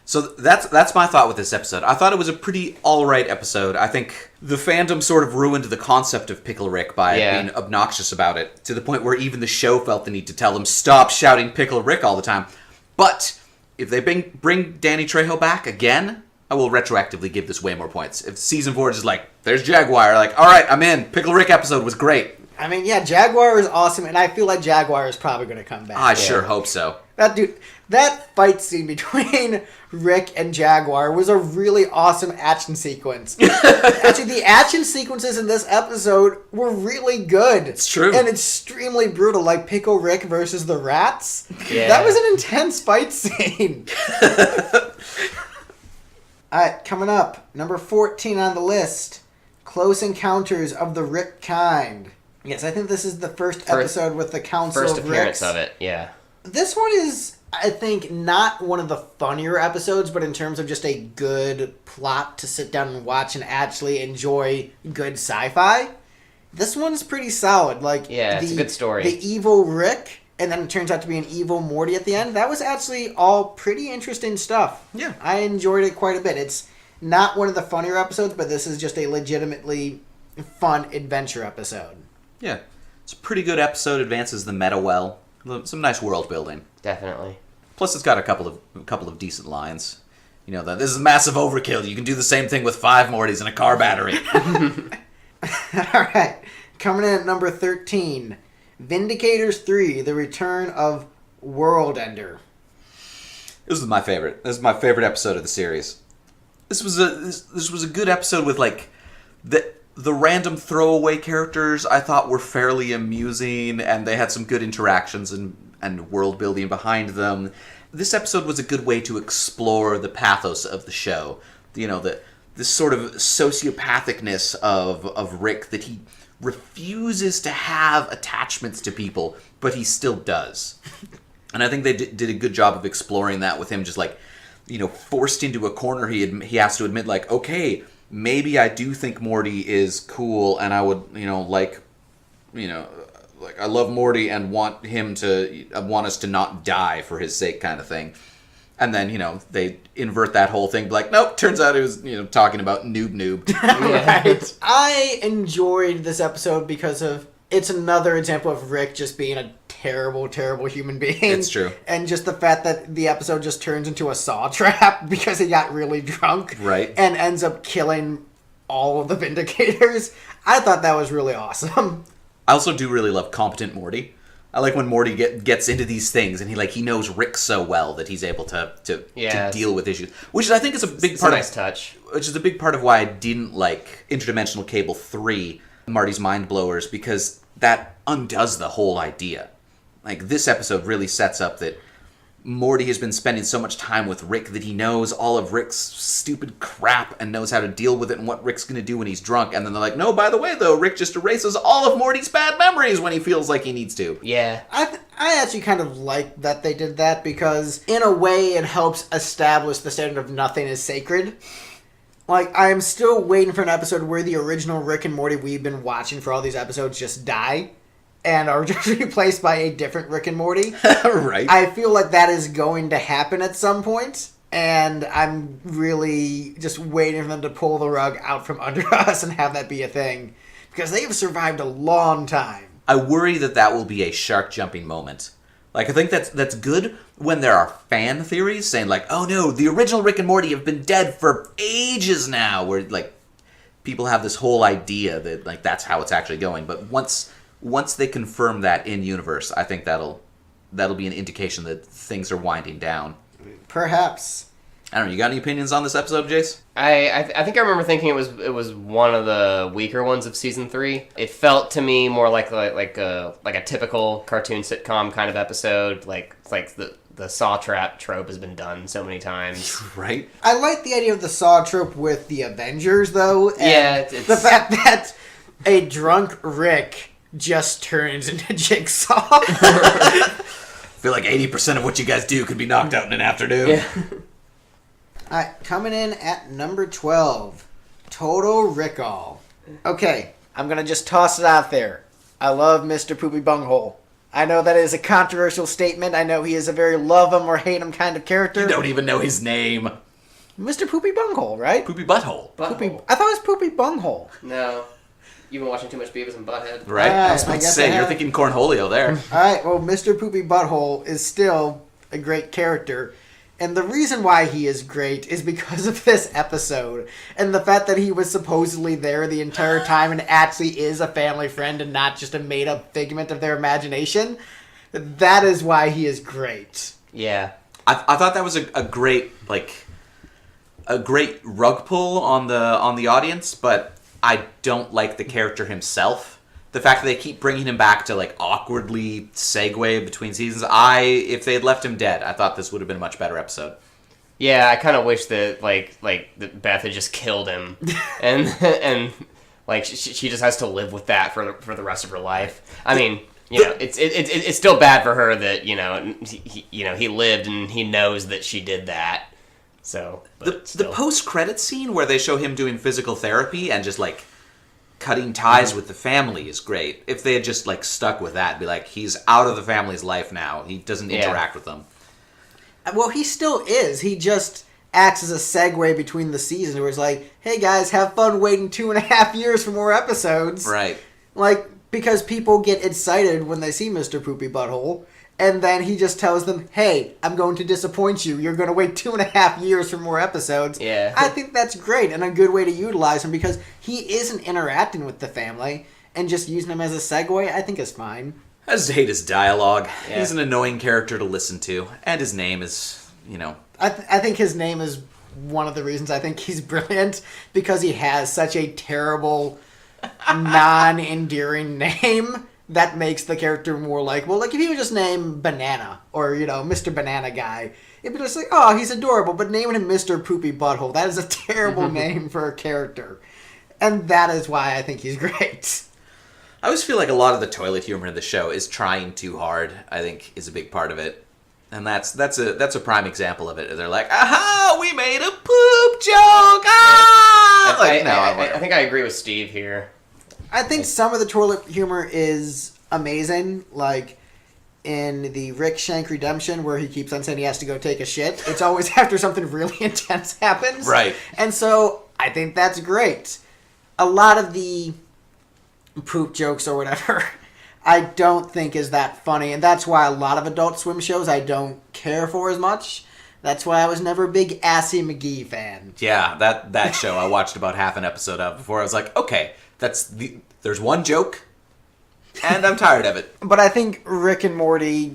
So that's my thought with this episode. I thought it was a pretty alright episode. I think the fandom sort of ruined the concept of Pickle Rick by being obnoxious about it, to the point where even the show felt the need to tell him, stop shouting Pickle Rick all the time. But if they bring Danny Trejo back again, I will retroactively give this way more points. If season 4 is just like, there's Jaguar, like, alright, I'm in. Pickle Rick episode was great. I mean, yeah, Jaguar is awesome, and I feel like Jaguar is probably going to come back. I sure hope so. That fight scene between Rick and Jaguar was a really awesome action sequence. Actually, the action sequences in this episode were really good. It's true. And extremely brutal, like Pickle Rick versus the rats. Yeah. That was an intense fight scene. Alright, coming up, number 14 on the list, Close Encounters of the Rick Kind. Yes, I think this is the first episode with the Council of Ricks. First appearance of it, yeah. This one is, I think, not one of the funnier episodes, but in terms of just a good plot to sit down and watch and actually enjoy good sci-fi, this one's pretty solid. Like, yeah, it's a good story. The evil Rick, and then it turns out to be an evil Morty at the end. That was actually all pretty interesting stuff. Yeah. I enjoyed it quite a bit. It's not one of the funnier episodes, but this is just a legitimately fun adventure episode. Yeah. It's a pretty good episode, advances the meta well. Some nice world building. Definitely. Plus, it's got a couple of decent lines. You know, this is massive overkill. You can do the same thing with 5 Mortys and a car battery. Alright, coming in at number 13, Vindicators 3, The Return of World Ender. This was my favorite. This is my favorite episode of the series. This was a good episode with, like, the random throwaway characters I thought were fairly amusing, and they had some good interactions and world building behind them. This episode was a good way to explore the pathos of the show. You know, this sort of sociopathicness of Rick, that he refuses to have attachments to people, but he still does. And I think they did a good job of exploring that with him, just like, you know, forced into a corner. He has to admit, like, okay, maybe I do think Morty is cool, and I would, like I love Morty and want us to not die for his sake, kind of thing. And then, they invert that whole thing, like, nope, turns out it was, talking about noob. Right. I enjoyed this episode because it's another example of Rick just being a terrible, terrible human being. It's true. And just the fact that the episode just turns into a saw trap because he got really drunk. Right. And ends up killing all of the Vindicators. I thought that was really awesome. I also do really love competent Morty. I like when Morty gets into these things and he knows Rick so well that he's able to deal with issues, which I think is a big part. Nice touch. Which is a big part of why I didn't like Interdimensional Cable 3, Marty's Mind Blowers, because that undoes the whole idea. like this episode really sets up that Morty has been spending so much time with Rick that he knows all of Rick's stupid crap and knows how to deal with it and what Rick's going to do when he's drunk. And then they're like, no, by the way, though, Rick just erases all of Morty's bad memories when he feels like he needs to. Yeah. I actually kind of like that they did that because, in a way, it helps establish the standard of nothing is sacred. Like, I am still waiting for an episode where the original Rick and Morty we've been watching for all these episodes just die and are just replaced by a different Rick and Morty. Right. I feel like that is going to happen at some point, and I'm really just waiting for them to pull the rug out from under us and have that be a thing, because they've survived a long time. I worry that will be a shark jumping moment. Like, I think that's good when there are fan theories saying, like, oh no, the original Rick and Morty have been dead for ages now, where, like, people have this whole idea that, like, that's how it's actually going. But once they confirm that in universe, I think that'll be an indication that things are winding down. Perhaps. I don't know. You got any opinions on this episode, Jace? I think I remember thinking it was one of the weaker ones of season 3. It felt to me more like a typical cartoon sitcom kind of episode. Like the saw trap trope has been done so many times. Right. I like the idea of the Saw trope with the Avengers, though. And Yeah, it's the fact that a drunk Rick just turns into Jigsaw. I feel like 80% of what you guys do could be knocked out in an afternoon. Yeah. Alright, coming in at number 12, Total Recall. Okay, I'm gonna just toss it out there. I love Mr. Poopy Bunghole. I know that is a controversial statement. I know he is a very love him or hate him kind of character. You don't even know his name. Mr. Poopy Bunghole, right? Poopy Butthole. Poopy. I thought it was Poopy Bunghole. No. You've been watching too much Beavis and Butthead. Right? I was I about to guess say, I you're have. thinking Cornholio there. Alright, well, Mr. Poopy Butthole is still a great character. And the reason why he is great is because of this episode. And the fact that he was supposedly there the entire time and actually is a family friend and not just a made-up figment of their imagination. That is why he is great. Yeah. I thought that was a great rug pull on the audience, but I don't like the character himself. The fact that they keep bringing him back to, like, awkwardly segue between seasons. If they had left him dead, I thought this would have been a much better episode. Yeah, I kind of wish that that Beth had just killed him, and like she just has to live with that for the rest of her life. I mean, it's still bad for her that he lived and he knows that she did that. So The post-credit scene where they show him doing physical therapy and just, like, cutting ties with the family is great. If they had just, like, stuck with that, be like, he's out of the family's life now. He doesn't interact with them. Well, he still is. He just acts as a segue between the seasons where it's like, hey guys, have fun waiting 2.5 years for more episodes. Right. Like, because people get excited when they see Mr. Poopy Butthole, and then he just tells them, hey, I'm going to disappoint you. You're going to wait 2.5 years for more episodes. Yeah. I think that's great and a good way to utilize him because he isn't interacting with the family, and just using him as a segue, I think is fine. I just hate his dialogue. Yeah. He's an annoying character to listen to. And his name is, I think his name is one of the reasons I think he's brilliant, because he has such a terrible, non-endearing name that makes the character more likable. Like, if he was just named Banana, or, Mr. Banana Guy, it'd be just like, oh, he's adorable, but naming him Mr. Poopy Butthole, that is a terrible name for a character. And that is why I think he's great. I always feel like a lot of the toilet humor in the show is trying too hard, I think, is a big part of it. And that's a prime example of it. They're like, aha, we made a poop joke! Ah! I think I agree with Steve here. I think some of the toilet humor is amazing, like in the Rick Shank Redemption, where he keeps on saying he has to go take a shit. It's always after something really intense happens. Right. And so I think that's great. A lot of the poop jokes or whatever, I don't think is that funny, and that's why a lot of Adult Swim shows I don't care for as much. That's why I was never a big Assy McGee fan. Yeah, that show I watched about half an episode of before I was like, okay, there's one joke, and I'm tired of it. But I think Rick and Morty,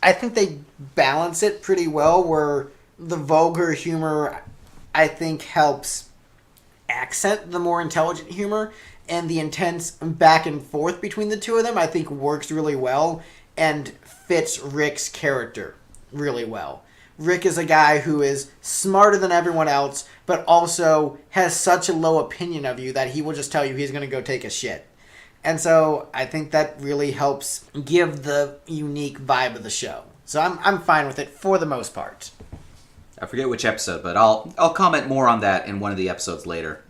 I think they balance it pretty well, where the vulgar humor, I think, helps accent the more intelligent humor, and the intense back and forth between the two of them, I think, works really well. and fits Rick's character really well. Rick is a guy who is smarter than everyone else, but also has such a low opinion of you that he will just tell you he's going to go take a shit. And so I think that really helps give the unique vibe of the show. So I'm fine with it for the most part. I forget which episode, but I'll comment more on that in one of the episodes later.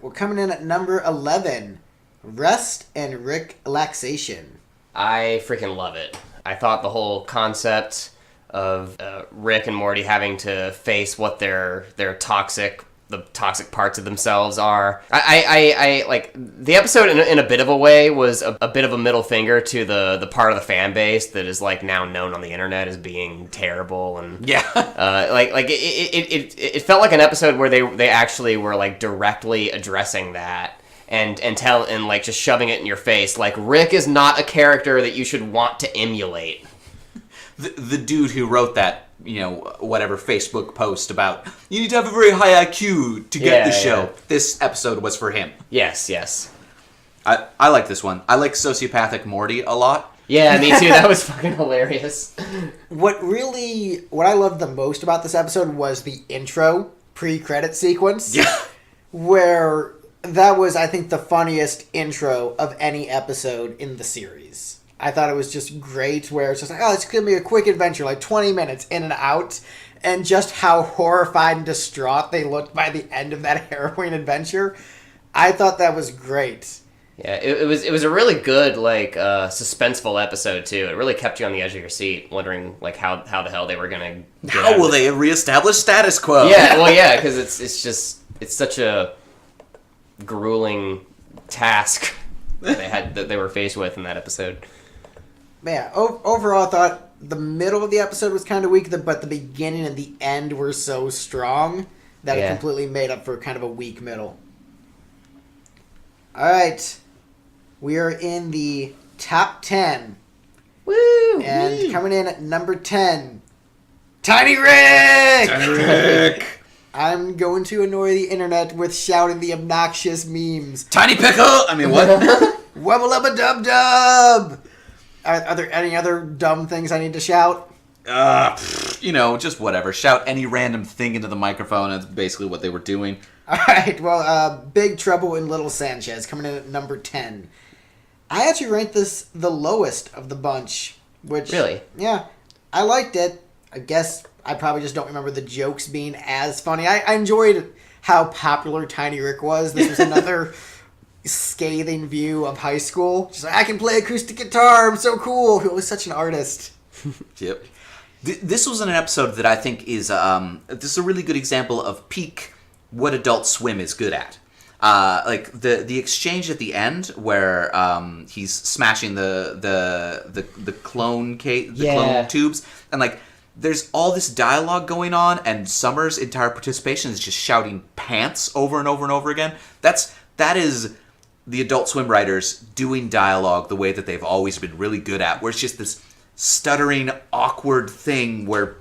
We're coming in at number 11, Rest and Rick Relaxation. I freaking love it. I thought the whole concept of Rick and Morty having to face what their toxic parts of themselves are. I like the episode in a bit of a way was a bit of a middle finger to the part of the fan base that is like now known on the internet as being terrible and it felt like an episode where they actually were like directly addressing that and like just shoving it in your face like Rick is not a character that you should want to emulate. The dude who wrote that, whatever Facebook post about, you need to have a very high IQ to get the show. Yeah. This episode was for him. Yes. I like this one. I like sociopathic Morty a lot. Yeah, me too. That was fucking hilarious. What I loved the most about this episode was the intro pre-credit sequence. Yeah. Where that was, I think, the funniest intro of any episode in the series. I thought it was just great where it's just like, it's going to be a quick adventure, like 20 minutes in and out. And just how horrified and distraught they looked by the end of that harrowing adventure. I thought that was great. Yeah, it was a really good, like, suspenseful episode, too. It really kept you on the edge of your seat, wondering, like, how the hell they were going to get How will they reestablish status quo? Yeah, well, yeah, because it's such a grueling task that they were faced with in that episode. Yeah, overall I thought the middle of the episode was kind of weak, but the beginning and the end were so strong that it completely made up for kind of a weak middle. Alright, we are in the top 10. Woo! And coming in at number 10, Tiny Rick! Tiny Rick! I'm going to annoy the internet with shouting the obnoxious memes. Tiny Pickle! I mean, what? Wubba-lubba-dub-dub! Are there any other dumb things I need to shout? Just whatever. Shout any random thing into the microphone. That's basically what they were doing. Alright, well, Big Trouble in Little Sanchez coming in at number 10. I actually ranked this the lowest of the bunch. Which, really? Yeah. I liked it. I guess I probably just don't remember the jokes being as funny. I enjoyed how popular Tiny Rick was. This was another scathing view of high school. Just like, I can play acoustic guitar. I'm so cool. He was such an artist. Yep. This was an episode that I think is this is a really good example of peak what Adult Swim is good at. Like the exchange at the end where he's smashing the clone clone tubes, and like there's all this dialogue going on, and Summer's entire participation is just shouting pants over and over and over again. That is the Adult Swim writers doing dialogue the way that they've always been really good at, where it's just this stuttering, awkward thing where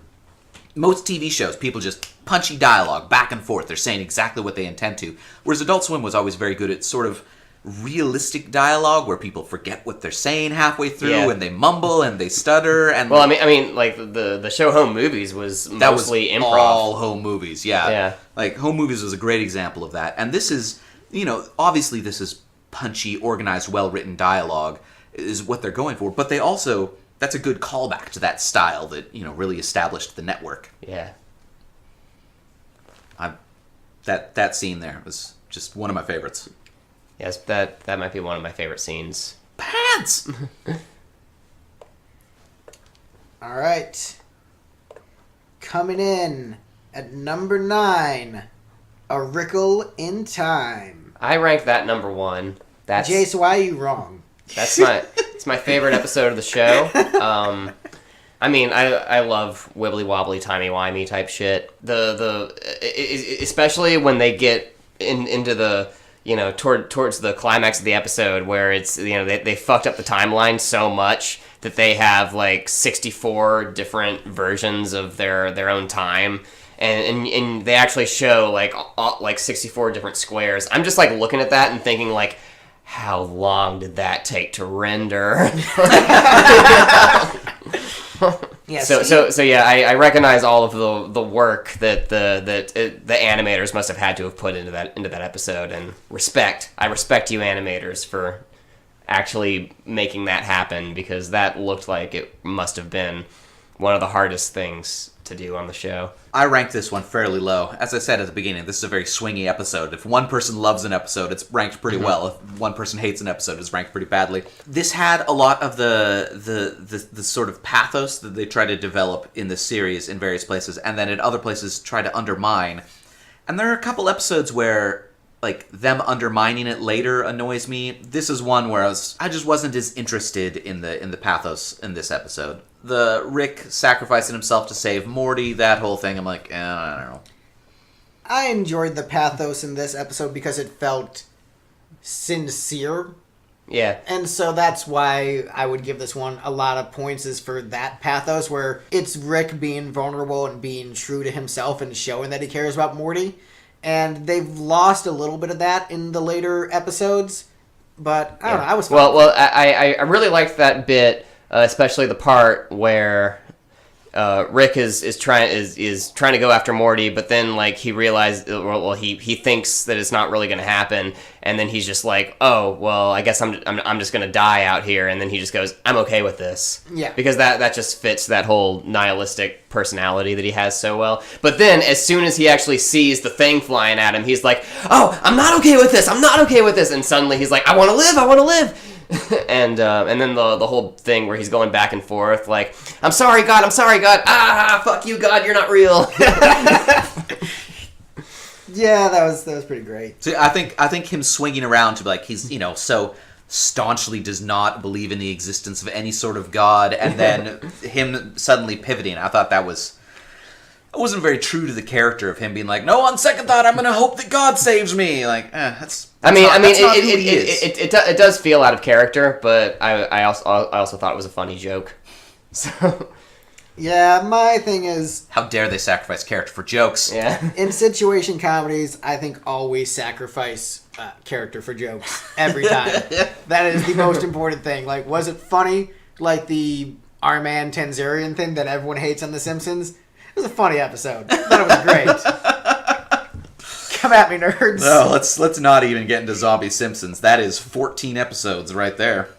most TV shows, people just punchy dialogue back and forth. They're saying exactly what they intend to. Whereas Adult Swim was always very good at sort of realistic dialogue where people forget what they're saying halfway through and they mumble and they stutter. And well, I mean, like the show Home Movies was mostly improv. All home movies, yeah. Like Home Movies was a great example of that. And this is, obviously this is punchy, organized, well-written dialogue is what they're going for. But they also, that's a good callback to that style that, really established the network. Yeah. That scene there was just one of my favorites. Yes, that might be one of my favorite scenes. Pants! All right. Coming in at number 9, A Rickle in Time. I ranked that number 1. That's Jace, why are you wrong? It's my favorite episode of the show. I mean, I love wibbly wobbly timey wimey type shit. Especially when they get into the towards the climax of the episode where it's they fucked up the timeline so much that they have like 64 different versions of their own time. And they actually show like 64 different squares. I'm just like looking at that and thinking like, how long did that take to render? Yeah, So yeah, I recognize all of the work that the animators must have had to have put into that episode, and I respect you animators for actually making that happen, because that looked like it must have been one of the hardest things to do on the show. I ranked this one fairly low. As I said at the beginning, this is a very swingy episode. If one person loves an episode, it's ranked pretty well. If one person hates an episode, it's ranked pretty badly. This had a lot of the sort of pathos that they try to develop in the series in various places, and then in other places try to undermine. And there are a couple episodes where, like, them undermining it later annoys me. This is one where I just wasn't as interested in the pathos in this episode. The Rick sacrificing himself to save Morty, that whole thing, I'm like, I don't know. I enjoyed the pathos in this episode because it felt sincere. Yeah. And so that's why I would give this one a lot of points, is for that pathos, where it's Rick being vulnerable and being true to himself and showing that he cares about Morty. And they've lost a little bit of that in the later episodes. But I don't know, I was fine. Well, I really liked that bit, especially the part where Rick is trying to go after Morty, but then like he realized, he thinks that it's not really going to happen, and then he's just like, oh well, I guess I'm just going to die out here, and then he just goes, I'm okay with this, because that just fits that whole nihilistic personality that he has so well. But then as soon as he actually sees the thing flying at him, he's like, oh, I'm not okay with this, and suddenly he's like, I want to live. and then the whole thing where he's going back and forth, like, I'm sorry, God. Fuck you, God. You're not real. Yeah, that was pretty great. So I think him swinging around to, like, he's, so staunchly does not believe in the existence of any sort of God, and then him suddenly pivoting. I thought it wasn't very true to the character of him being like, no, on second thought, I'm going to hope that God saves me. Like, that's not who he is. It does feel out of character, but I also thought it was a funny joke. So yeah, my thing is, how dare they sacrifice character for jokes? Yeah. In situation comedies, I think always sacrifice character for jokes every time. That is the most important thing. Like, was it funny? Like the Our-Man Tanzarian thing that everyone hates on The Simpsons? It was a funny episode. I thought it was great. Come at me, nerds. No, let's not even get into Zombie Simpsons. That is 14 episodes right there.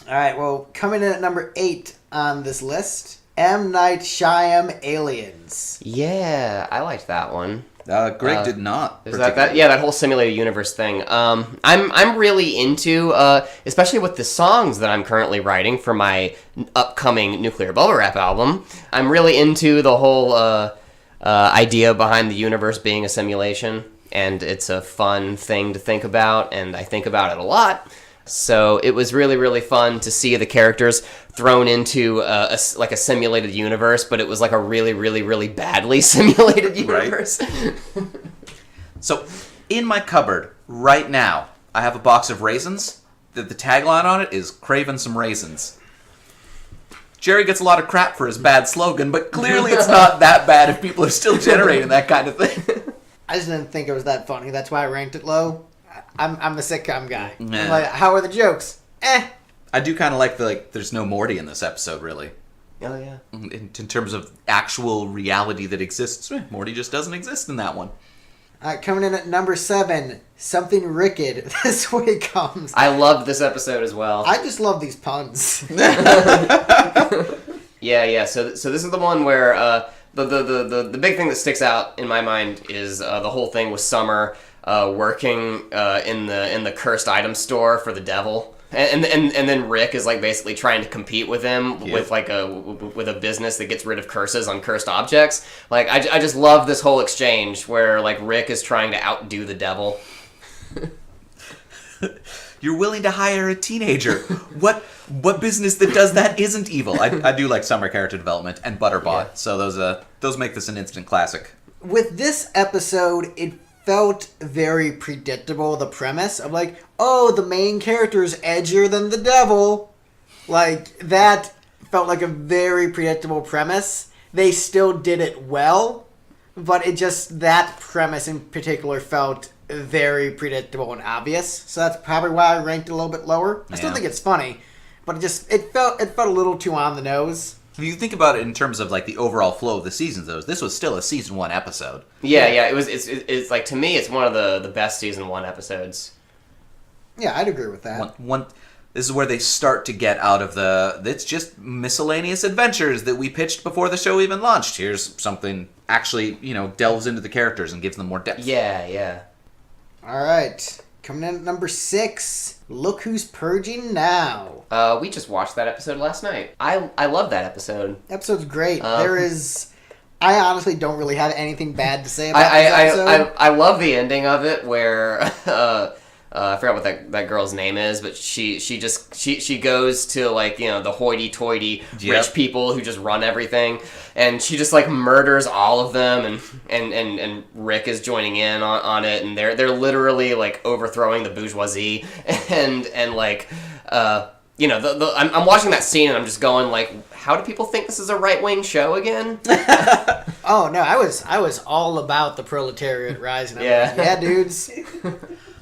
All right, well, coming in at number 8 on this list, M. Night Shyamalan Aliens. Yeah, I liked that one. Greg did not. Is that whole simulated universe thing? I'm really into, especially with the songs that I'm currently writing for my upcoming Nuclear Bubble Wrap album. I'm really into the whole idea behind the universe being a simulation, and it's a fun thing to think about, and I think about it a lot. So it was really, really fun to see the characters thrown into a simulated universe, but it was like a really, really, really badly simulated universe. Right. So in my cupboard right now, I have a box of raisins. The tagline on it is "Craving some raisins." Jerry gets a lot of crap for his bad slogan, but clearly it's not that bad if people are still generating that kind of thing. I just didn't think it was that funny. That's why I ranked it low. I'm the sitcom guy. Nah. I'm like, how are the jokes? I do kind of like there's no Morty in this episode, really. Oh, yeah. In terms of actual reality that exists, Morty just doesn't exist in that one. Coming in at number 7, Something Wicked. This way comes. I loved this episode as well. I just love these puns. Yeah. So this is the one where the big thing that sticks out in my mind is the whole thing with Summer working in the cursed item store for the devil. And then Rick is like basically trying to compete with him with a business that gets rid of curses on cursed objects. Like I just love this whole exchange where like Rick is trying to outdo the devil. You're willing to hire a teenager. What business that does that isn't evil? I do like Summer character development and Butterbot, so those make this an instant classic. With this episode, it felt very predictable, the premise of like, oh, the main character's edgier than the devil. Like, that felt like a very predictable premise. They still did it well, but that premise in particular felt very predictable and obvious. So that's probably why I ranked it a little bit lower. I still think it's funny, but it felt a little too on the nose. If you think about it in terms of like the overall flow of the seasons, though, this was still a season 1 episode. Yeah. It's like, to me, it's one of the best season 1 episodes. Yeah, I'd agree with that. This is where they start to get out of it's just miscellaneous adventures that we pitched before the show even launched. Here's something actually, delves into the characters and gives them more depth. Yeah. All right. Coming in at number 6, Look Who's Purging Now. We just watched that episode last night. I love that episode. Episode's great. I honestly don't really have anything bad to say about this episode. I love the ending of it where I forgot what that girl's name is, but she goes to like the hoity-toity rich people who just run everything, and she just like murders all of them, and Rick is joining in on it, and they're literally like overthrowing the bourgeoisie, and like I'm watching that scene and I'm just going like, how do people think this is a right-wing show again? Oh no, I was all about the proletariat rising. Yeah, dudes.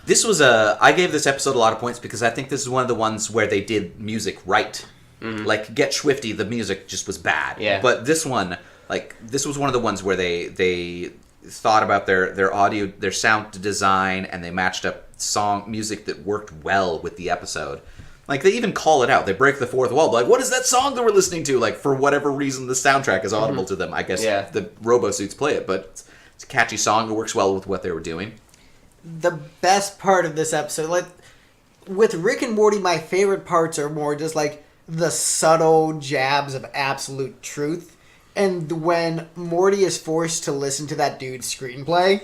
This was I gave this episode a lot of points because I think this is one of the ones where they did music right. Mm-hmm. Like Get Swifty, the music just was bad. Yeah. But this one, this was one of the ones where they thought about their audio, their sound design, and they matched up music that worked well with the episode. Like, they even call it out. They break the fourth wall. Like, what is that song that we're listening to? Like, for whatever reason, the soundtrack is audible to them. I guess the robo-suits play it, but it's a catchy song. It works well with what they were doing. The best part of this episode, like, with Rick and Morty, my favorite parts are more just, like, the subtle jabs of absolute truth. And when Morty is forced to listen to that dude's screenplay...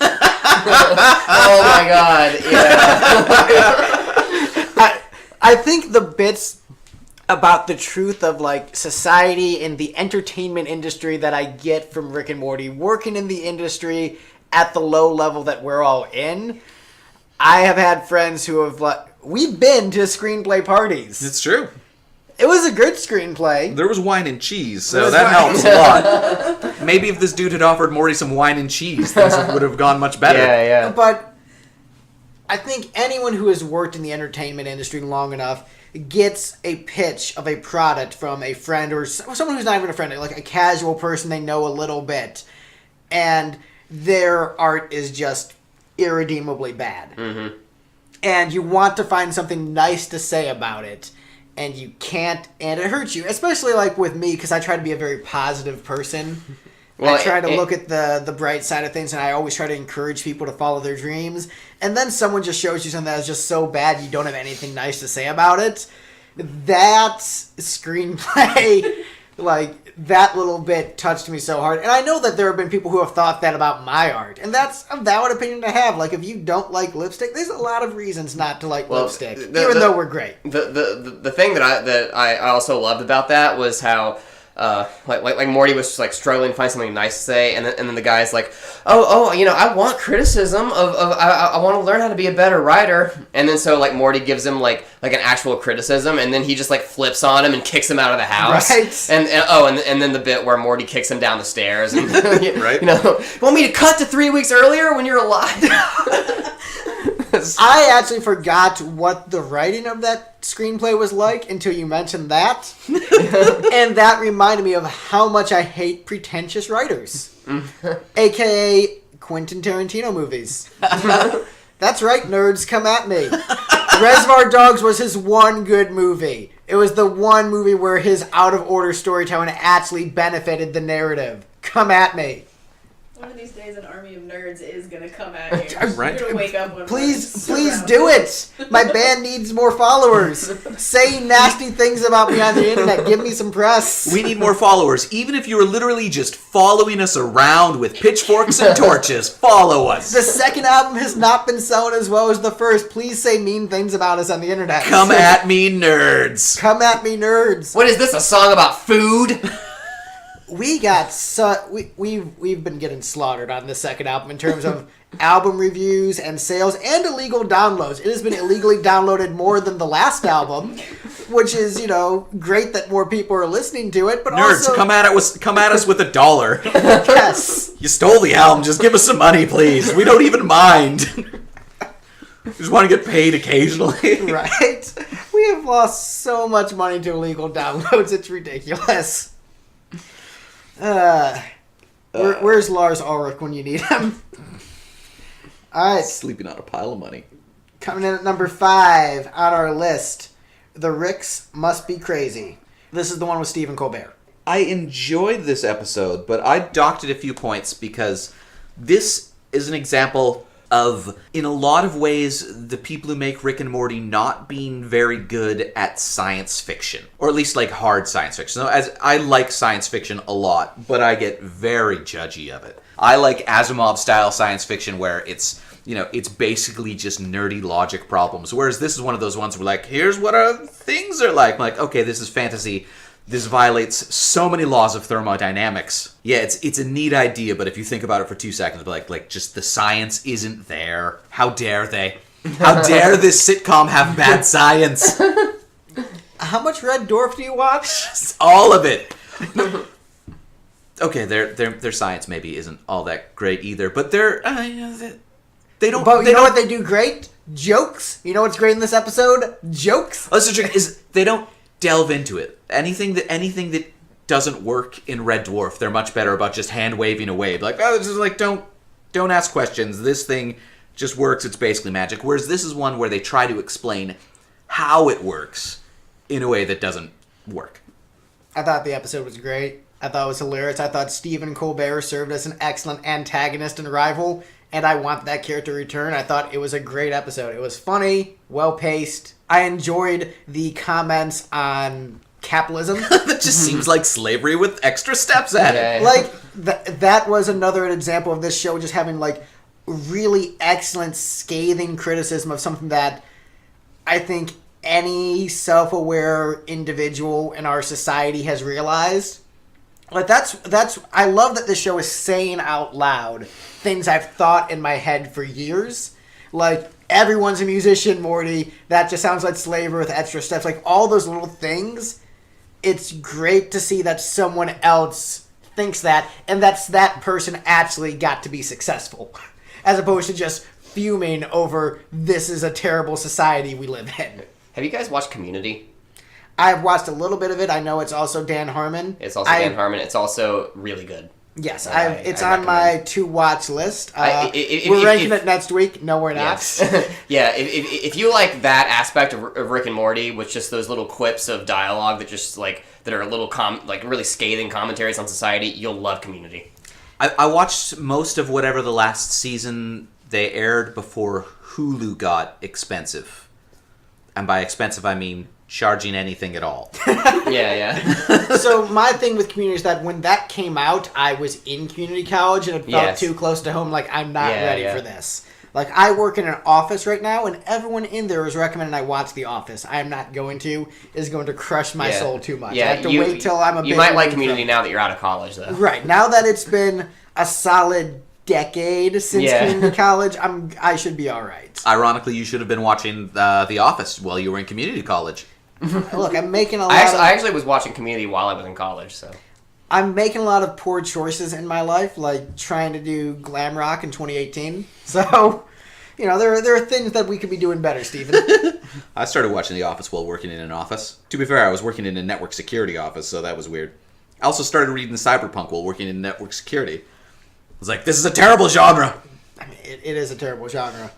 Oh my god, yeah. I think the bits about the truth of like society and the entertainment industry that I get from Rick and Morty working in the industry at the low level that we're all in, I have had friends who have we've been to screenplay parties. It's true. It was a good screenplay. There was wine and cheese, so that helps a lot. Maybe if this dude had offered Morty some wine and cheese, things would have gone much better. Yeah. But I think anyone who has worked in the entertainment industry long enough gets a pitch of a product from a friend or someone who's not even a friend, like a casual person they know a little bit, and their art is just irredeemably bad. Mm-hmm. And you want to find something nice to say about it, and you can't, and it hurts you, especially like with me, because I try to be a very positive person. Well, I try to look at the bright side of things, and I always try to encourage people to follow their dreams. And then someone just shows you something that is just so bad you don't have anything nice to say about it. That screenplay, like, that little bit touched me so hard. And I know that there have been people who have thought that about my art. And that's a valid opinion to have. Like, if you don't like lipstick, there's a lot of reasons not to like lipstick, even though we're great. The thing that I also loved about that was how... like Morty was just like struggling to find something nice to say, and then the guy's like, I want criticism I want to learn how to be a better writer, and then so like Morty gives him like an actual criticism, and then he just like flips on him and kicks him out of the house, right? And then the bit where Morty kicks him down the stairs, and right? You want me to cut to 3 weeks earlier when you're alive? I actually forgot what the writing of that screenplay was like until you mentioned that. And that reminded me of how much I hate pretentious writers. A.K.A. Quentin Tarantino movies. That's right, nerds, come at me. Reservoir Dogs was his one good movie. It was the one movie where his out-of-order storytelling actually benefited the narrative. Come at me. One of these days, an army of nerds is gonna come at you. Right. You're gonna wake up one Please do it. My band needs more followers. Say nasty things about me on the internet. Give me some press. We need more followers. Even if you were literally just following us around with pitchforks and torches, follow us. The second album has not been selling as well as the first. Please say mean things about us on the internet. Come at me, nerds. Come at me, nerds. What is this, a song about food? We got we've been getting slaughtered on the second album in terms of album reviews and sales and illegal downloads. It has been illegally downloaded more than the last album. which is, great that more people are listening to it, but Nerds, also... come at us with $1. Yes. You stole the album. Just give us some money, please. We don't even mind. We just want to get paid occasionally. Right? We have lost so much money to illegal downloads. It's ridiculous. Where's Lars Ulrich when you need him? All right. Sleeping on a pile of money. Coming in at number 5 on our list, The Ricks Must Be Crazy. This is the one with Stephen Colbert. I enjoyed this episode, but I docked it a few points because this is an example of, in a lot of ways, the people who make Rick and Morty not being very good at science fiction. Or at least, like, hard science fiction. So, as I like science fiction a lot, but I get very judgy of it. I like Asimov-style science fiction where it's basically just nerdy logic problems. Whereas this is one of those ones where, like, here's what our things are like. I'm like, okay, this is fantasy. This violates so many laws of thermodynamics. Yeah, it's a neat idea, but if you think about it for 2 seconds, like just the science isn't there. How dare they? How dare this sitcom have bad science? How much Red Dwarf do you watch? All of it. Okay, their science maybe isn't all that great either, but they don't. But you know what they do great? Jokes. You know what's great in this episode? Jokes. That's the trick, is they don't delve into it. Anything that doesn't work in Red Dwarf, they're much better about just hand waving away. Like, oh, this is like, don't ask questions. This thing just works. It's basically magic. Whereas this is one where they try to explain how it works in a way that doesn't work. I thought the episode was great. I thought it was hilarious. I thought Stephen Colbert served as an excellent antagonist and rival, and I want that character to return. I thought it was a great episode. It was funny, well-paced. I enjoyed the comments on capitalism. That just seems like slavery with extra steps at it. Like, that was another example of this show just having, like, really excellent, scathing criticism of something that I think any self-aware individual in our society has realized. Like, that's I love that this show is saying out loud things I've thought in my head for years. Like, everyone's a musician, Morty. That just sounds like slavery with extra steps. Like, all those little things. It's great to see that someone else thinks that, and that person actually got to be successful. As opposed to just fuming over, this is a terrible society we live in. Have you guys watched Community? I've watched a little bit of it. I know it's also Dan Harmon. It's also Dan Harmon. It's also really good. Yes, it's on my to-watch list. We're ranking it next week. No, we're not. Yeah, if you like that aspect of Rick and Morty with just those little quips of dialogue that are a little really scathing commentaries on society, you'll love Community. I watched most of whatever the last season they aired before Hulu got expensive. And by expensive, I mean charging anything at all. Yeah. So my thing with Community is that when that came out, I was in community college and it felt too close to home. Like, I'm not ready for this. Like, I work in an office right now, and everyone in there is recommending I watch The Office. I am not going to. It's going to crush my soul too much. Yeah, I have to wait till I'm a bit. You might like Community now that you're out of college, though. Right. Now that it's been a solid decade since community college, I should be all right. Ironically, you should have been watching The Office while you were in community college. Look, I'm making a lot I actually was watching Community while I was in college, so. I'm making a lot of poor choices in my life, like trying to do glam rock in 2018. So, there are things that we could be doing better, Steven. I started watching The Office while working in an office. To be fair, I was working in a network security office, so that was weird. I also started reading Cyberpunk while working in network security. I was like, this is a terrible genre. I mean, it is a terrible genre.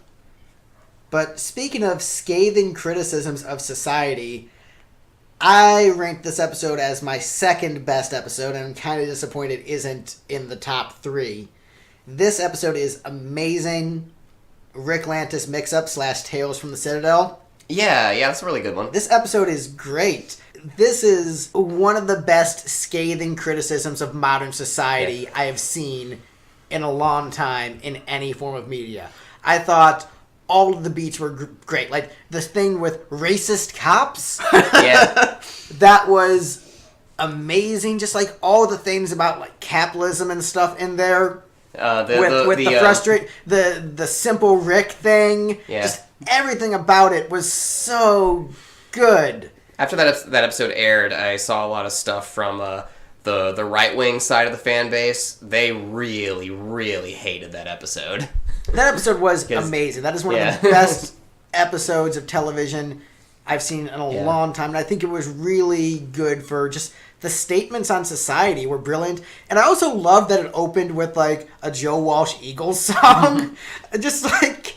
But speaking of scathing criticisms of society, I ranked this episode as my second best episode, and I'm kind of disappointed it isn't in the top 3. This episode is amazing. Rick Lantis mix-up / Tales from the Citadel. Yeah, that's a really good one. This episode is great. This is one of the best scathing criticisms of modern society I have seen in a long time in any form of media. I thought all of the beats were great. Like, the thing with racist cops. Yeah. That was amazing. Just, like, all the things about, like, capitalism and stuff in there. The simple Rick thing. Yeah. Just everything about it was so good. After that episode aired, I saw a lot of stuff from the right-wing side of the fan base. They really, really hated that episode. That episode was amazing. That is one of the best episodes of television I've seen in a long time. And I think it was really good for just the statements on society were brilliant. And I also love that it opened with like a Joe Walsh Eagles song. Just like,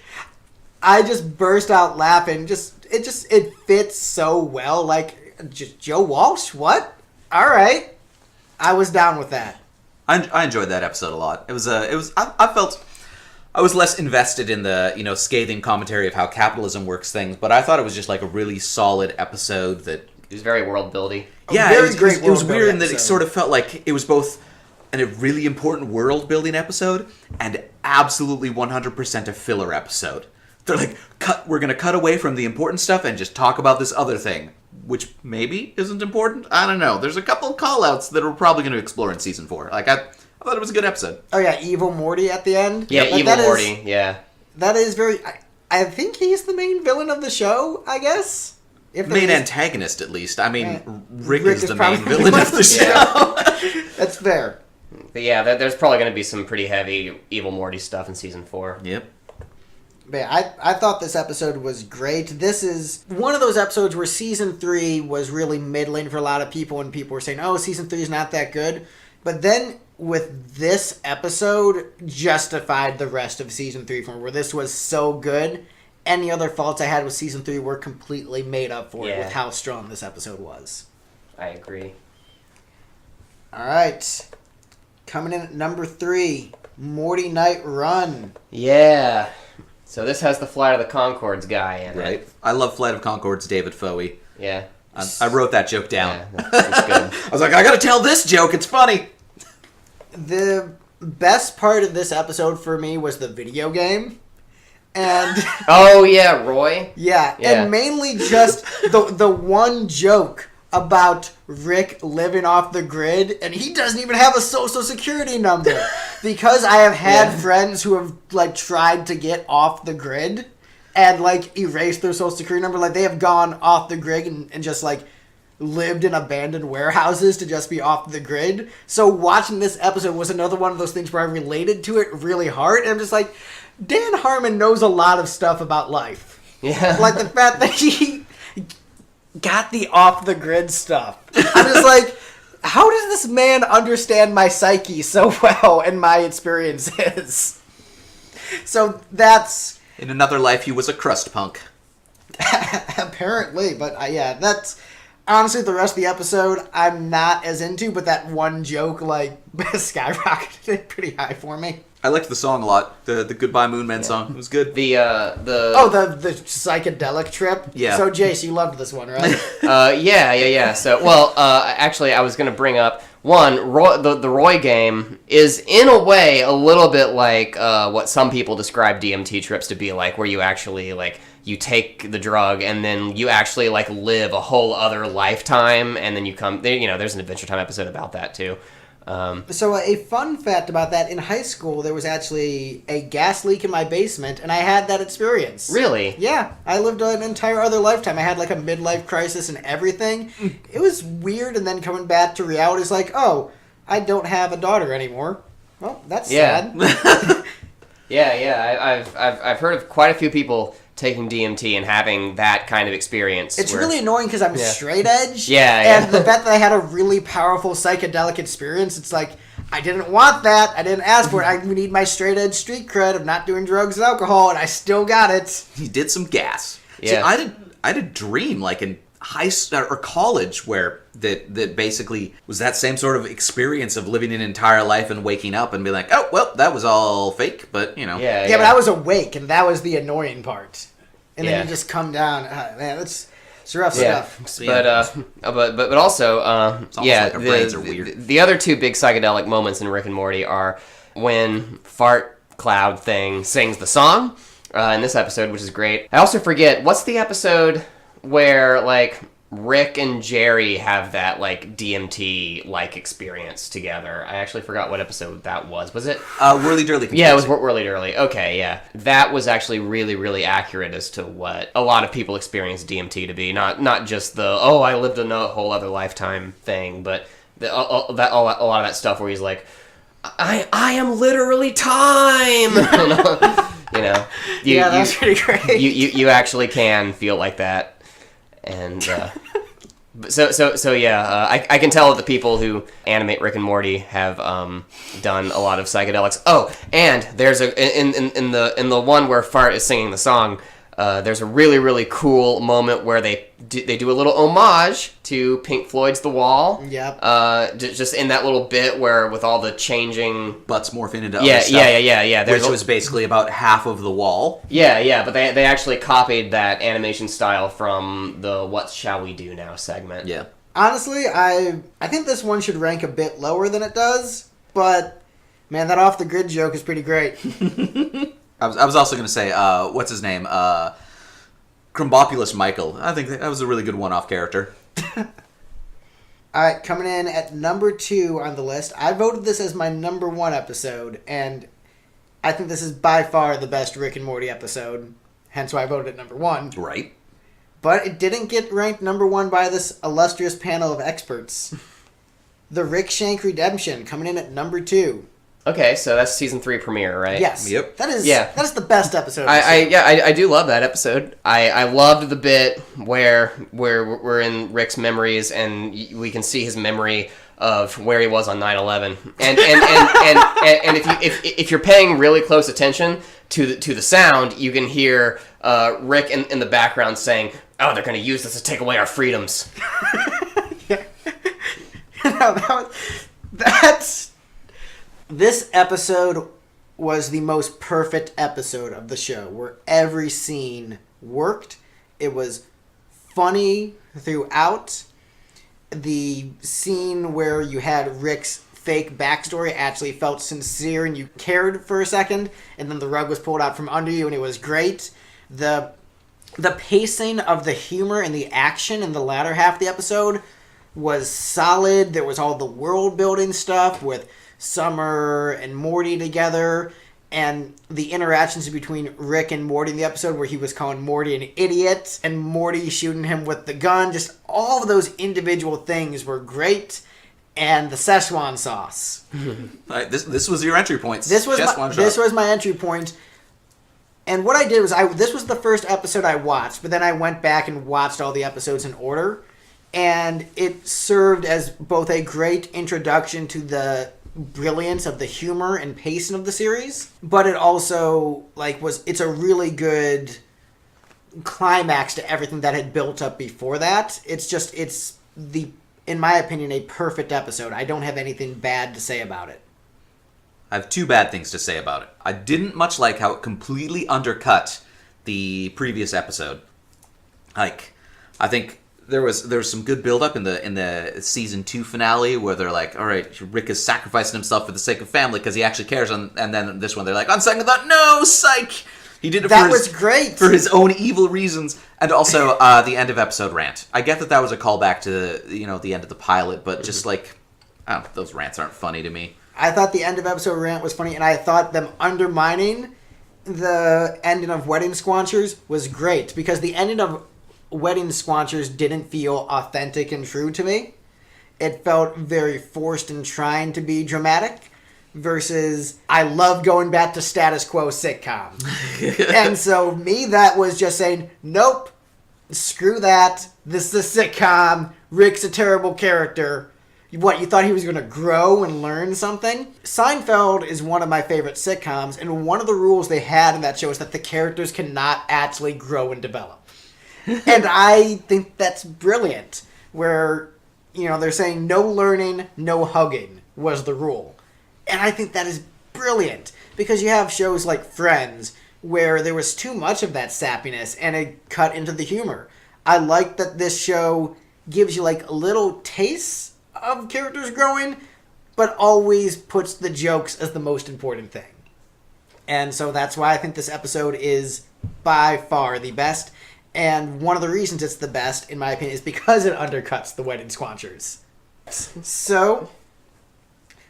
I just burst out laughing. It fits so well. Like, just Joe Walsh? What? All right. I was down with that. I enjoyed that episode a lot. I felt I was less invested in the, scathing commentary of how capitalism works things, but I thought it was just like a really solid episode that... It was very world-building. Yeah, it was weird in that it sort of felt like it was both a really important world-building episode and absolutely 100% a filler episode. They're like, we're going to cut away from the important stuff and just talk about this other thing, which maybe isn't important. I don't know. There's a couple of call-outs that we're probably going to explore in Season 4. Like, I thought it was a good episode. Oh, yeah, Evil Morty at the end? Yeah, Evil Morty, yeah. That is very... I think he's the main villain of the show, I guess? Main antagonist, at least. I mean, Rick is the main villain of the show. That's fair. But yeah, there's probably going to be some pretty heavy Evil Morty stuff in Season 4. Yep. But yeah, I thought this episode was great. This is one of those episodes where Season 3 was really middling for a lot of people, and people were saying, oh, Season 3 is not that good. But then with this episode, justified the rest of Season 3 for me, where this was so good. Any other faults I had with Season 3 were completely made up for it with how strong this episode was. I agree. All right. Coming in at number 3, Morty Night Run. Yeah. So this has the Flight of the Conchords guy in it. I love Flight of Conchords, David Foey. Yeah. I wrote that joke down. Yeah, that's good. I was like, I gotta tell this joke, it's funny. The best part of this episode for me was the video game. And oh yeah, Roy. Yeah, and mainly just the one joke about Rick living off the grid, and he doesn't even have a social security number. Because I have had friends who have like tried to get off the grid and like erase their social security number. Like they have gone off the grid and just like lived in abandoned warehouses to just be off the grid. So watching this episode was another one of those things where I related to it really hard, and I'm just like, Dan Harmon knows a lot of stuff about life. Yeah. Like the fact that he got the off-the-grid stuff. I'm just like, how does this man understand my psyche so well and my experiences? So that's... In another life, he was a crust punk. Apparently, but that's... Honestly, the rest of the episode, I'm not as into, but that one joke, like, skyrocketed it pretty high for me. I liked the song a lot. The Goodbye Moon Man song. It was good. the psychedelic trip? Yeah. So, Jace, you loved this one, right? Yeah. So, actually, I was going to bring up, one, the Roy game is, in a way, a little bit like what some people describe DMT trips to be like, where you actually, like, you take the drug and then you actually, like, live a whole other lifetime, and then you come... there's an Adventure Time episode about that, too. So a fun fact about that, in high school, there was actually a gas leak in my basement, and I had that experience. Really? Yeah. I lived an entire other lifetime. I had like a midlife crisis and everything. It was weird, and then coming back to reality is like, oh, I don't have a daughter anymore. Well, that's sad. Yeah. I've heard of quite a few people taking DMT and having that kind of experience. It's really annoying because I'm straight edge. Yeah. And the fact that I had a really powerful psychedelic experience, it's like, I didn't want that. I didn't ask for it. I need my straight edge street cred of not doing drugs and alcohol, and I still got it. He did some gas. Yeah. See, I had a dream, like in high or college, where that basically was that same sort of experience of living an entire life and waking up and be like, oh, well, that was all fake, but, Yeah, but I was awake, and that was the annoying part. And then you just come down. Man, it's rough stuff. But also, like our brains are weird. The other two big psychedelic moments in Rick and Morty are when Fart Cloud Thing sings the song in this episode, which is great. I also forget, what's the episode where, like, Rick and Jerry have that like DMT like experience together. I actually forgot what episode that was. Was it? Whirly Durly. Yeah, it was Whirly Durly. Okay, yeah. That was actually really, really accurate as to what a lot of people experience DMT to be. Not just the, oh, I lived a whole other lifetime thing, but a lot of that stuff where he's like, I am literally time! Yeah, that's pretty great. You actually can feel like that. And so yeah, I can tell that the people who animate Rick and Morty have done a lot of psychedelics. Oh, and there's in the one where Fart is singing the song. There's a really, really cool moment where they do a little homage to Pink Floyd's The Wall. Yep. Just in that little bit where with all the changing butts morphing into other stuff. Yeah. Which was basically about half of the wall. Yeah, but they actually copied that animation style from the What Shall We Do Now segment. Yeah. Honestly, I think this one should rank a bit lower than it does, but man, that off the grid joke is pretty great. I was also going to say, what's his name? Crumbopulous Michael. I think that was a really good one-off character. Alright, coming in at number 2 on the list. I voted this as my number 1 episode, and I think this is by far the best Rick and Morty episode, hence why I voted it number 1. Right. But it didn't get ranked number 1 by this illustrious panel of experts. The Rick Shank Redemption, coming in at number 2. Okay, so that's season 3 premiere, right? Yes. Yep. That is the best episode. Of I do love that episode. I loved the bit where we're in Rick's memories and we can see his memory of where he was on 9/11. And if you're paying really close attention to the sound, you can hear Rick in the background saying, "Oh, they're going to use this to take away our freedoms." Yeah. That's. This episode was the most perfect episode of the show, where every scene worked. It was funny throughout. The scene where you had Rick's fake backstory actually felt sincere and you cared for a second, and then the rug was pulled out from under you and it was great. The pacing of the humor and the action in the latter half of the episode was solid. There was all the world building stuff with Summer and Morty together, and the interactions between Rick and Morty in the episode where he was calling Morty an idiot and Morty shooting him with the gun. Just all of those individual things were great. And the Szechuan sauce. This was your entry points. This was my entry point. And what I did was this was the first episode I watched, but then I went back and watched all the episodes in order, and it served as both a great introduction to the brilliance of the humor and pacing of the series, but it also it's a really good climax to everything that had built up before that. It's in my opinion, a perfect episode. I don't have anything bad to say about it. I have 2 bad things to say about it. I didn't much like how it completely undercut the previous episode. I think there was some good build up in the season 2 finale where they're like, all right, Rick is sacrificing himself for the sake of family because he actually cares, and then this one they're like, on second thought, no, psych. He did it great for his own evil reasons, and also the end of episode rant. I get that was a callback to the end of the pilot, but just those rants aren't funny to me. I thought the end of episode rant was funny, and I thought them undermining the ending of Wedding Squanchers was great, because the ending of Wedding Squanchers didn't feel authentic and true to me. It felt very forced and trying to be dramatic, versus I love going back to status quo sitcom. And so that was just saying, nope, screw that, this is a sitcom, Rick's a terrible character. What, you thought he was going to grow and learn something? Seinfeld is one of my favorite sitcoms, and one of the rules they had in that show is that the characters cannot actually grow and develop. And I think that's brilliant, where, they're saying no learning, no hugging was the rule. And I think that is brilliant, because you have shows like Friends, where there was too much of that sappiness, and it cut into the humor. I like that this show gives you a little taste of characters growing, but always puts the jokes as the most important thing. And so that's why I think this episode is by far the best. And one of the reasons it's the best, in my opinion, is because it undercuts the Wedding Squanchers. So,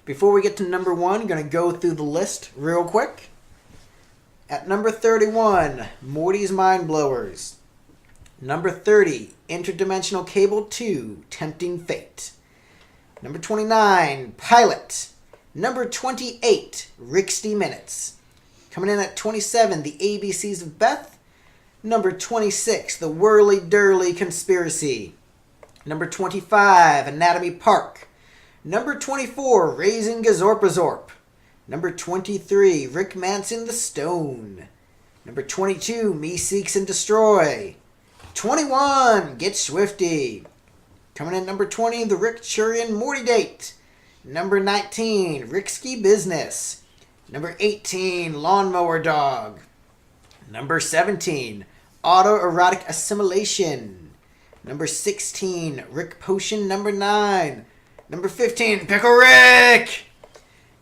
before we get to number 1, I'm going to go through the list real quick. At number 31, Morty's Mind Blowers. Number 30, Interdimensional Cable 2, Tempting Fate. Number 29, Pilot. Number 28, Rixty Minutes. Coming in at 27, The ABCs of Beth. Number 26, The Whirly Durly Conspiracy. Number 25, Anatomy Park. Number 24, Raising Gazorpazorp. Number 23, Rick Manson the Stone. Number 22, Me Seeks and Destroy. 21, Get Swifty. Coming in at number 20, The Rick Churian Morty Date. Number 19, Ricksky Business. Number 18, Lawnmower Dog. Number 17, Autoerotic Assimilation. Number 16, Rick Potion number 9. Number 15, Pickle Rick.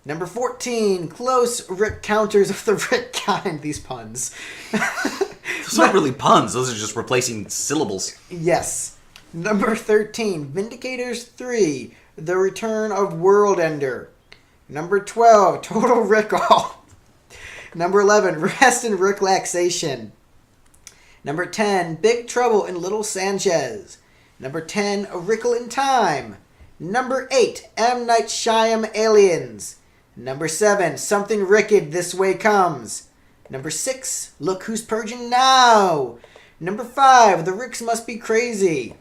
Number 14, Close Rick Counters of the Rick Kind. These puns. Those aren't really puns. Those are just replacing syllables. Yes. Number 13, Vindicators 3, The Return of World Ender. Number 12, Total Rickall. Number 11, Rest and Relaxation. Number 10, Big Trouble in Little Sanchez. Number 10, A Wrinkle in Time. Number 8, M. Night Shyam Aliens. Number 7, Something Wicked This Way Comes. Number 6, Look Who's Purging Now. Number 5, The Ricks Must Be Crazy.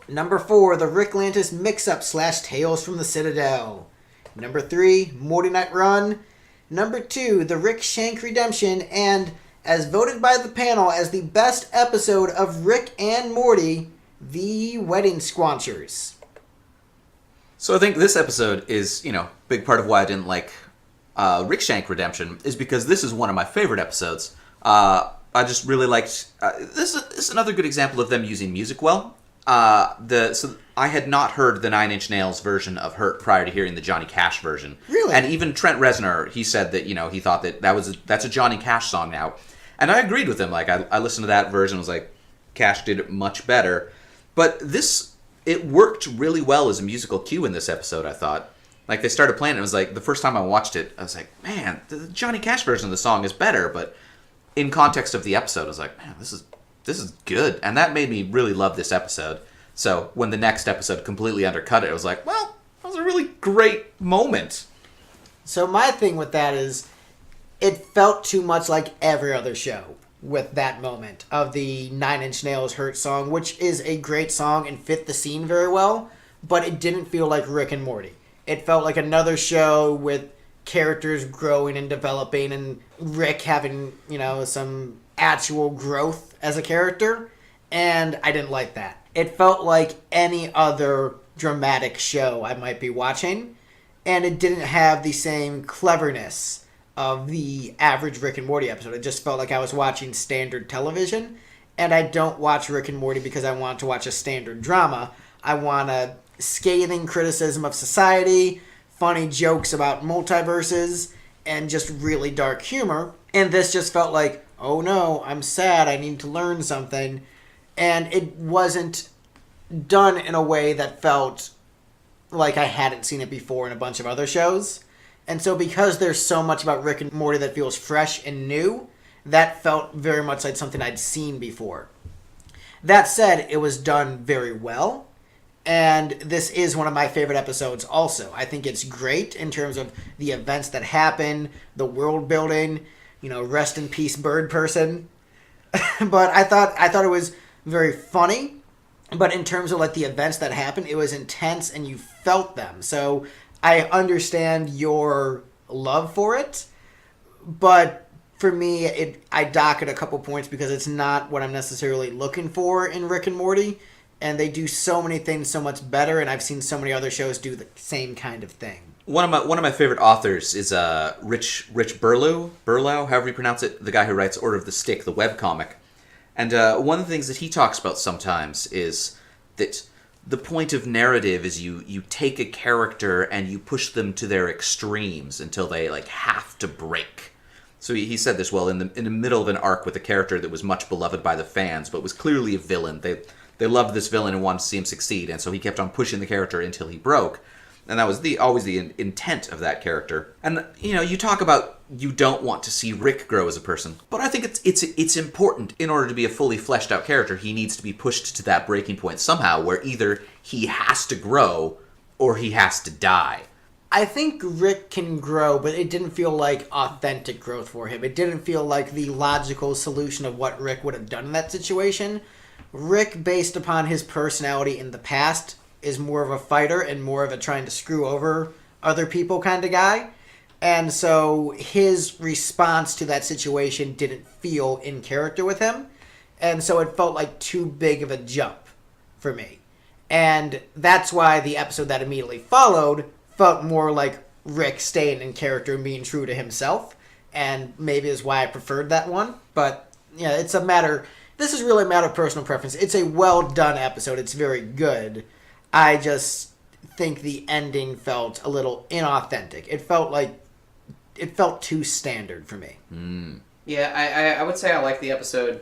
Number 4, The Ricklantis Mix-Up / Tales from the Citadel. Number 3, Morty Night Run. Number 2, The Rick Shank Redemption. And, as voted by the panel as the best episode of Rick and Morty, The Wedding Squanchers. So I think this episode is, big part of why I didn't like Rick Shank Redemption is because this is one of my favorite episodes. I just really liked... this is another good example of them using music well. So I had not heard the Nine Inch Nails version of Hurt prior to hearing the Johnny Cash version. Really? And even Trent Reznor, he said that, he thought that's a Johnny Cash song now. And I agreed with him. Like, I listened to that version and was like, Cash did it much better. But it worked really well as a musical cue in this episode, I thought. Like, they started playing it, and it was like, the first time I watched it, I was like, man, the Johnny Cash version of the song is better. But in context of the episode, I was like, man, this is good. And that made me really love this episode. So when the next episode completely undercut it, I was like, well, that was a really great moment. So my thing with that is, it felt too much like every other show with that moment of the Nine Inch Nails Hurt song, which is a great song and fit the scene very well, but it didn't feel like Rick and Morty. It felt like another show with characters growing and developing and Rick having, some actual growth as a character, and I didn't like that. It felt like any other dramatic show I might be watching, and it didn't have the same cleverness of the average Rick and Morty episode. It just felt like I was watching standard television, and I don't watch Rick and Morty because I want to watch a standard drama. I want a scathing criticism of society, funny jokes about multiverses, and just really dark humor. And this just felt like, oh no, I'm sad, I need to learn something. And it wasn't done in a way that felt like I hadn't seen it before in a bunch of other shows. And so because there's so much about Rick and Morty that feels fresh and new, that felt very much like something I'd seen before. That said, it was done very well. And this is one of my favorite episodes also. I think it's great in terms of the events that happen, the world building, rest in peace bird person. But I thought it was very funny. But in terms of the events that happened, it was intense and you felt them. So I understand your love for it, but for me, I dock it a couple points because it's not what I'm necessarily looking for in Rick and Morty, and they do so many things so much better, and I've seen so many other shows do the same kind of thing. One of my favorite authors is Rich Burlow, however you pronounce it, the guy who writes Order of the Stick, the webcomic. And one of the things that he talks about sometimes is that the point of narrative is you take a character and you push them to their extremes until they have to break. So he said this, well, in the middle of an arc with a character that was much beloved by the fans, but was clearly a villain. They loved this villain and wanted to see him succeed, and so he kept on pushing the character until he broke. And that was always the intent of that character. And, you talk about you don't want to see Rick grow as a person, but I think it's important. In order to be a fully fleshed out character, he needs to be pushed to that breaking point somehow, where either he has to grow or he has to die. I think Rick can grow, but it didn't feel like authentic growth for him. It didn't feel like the logical solution of what Rick would have done in that situation. Rick, based upon his personality in the past, is more of a fighter and more of a trying to screw over other people kind of guy. And so his response to that situation didn't feel in character with him. And so it felt like too big of a jump for me. And that's why the episode that immediately followed felt more like Rick staying in character and being true to himself. And maybe is why I preferred that one. But, yeah, this is really a matter of personal preference. It's a well done episode. It's very good. I just think the ending felt a little inauthentic. It felt too standard for me. Yeah, I would say I like the episode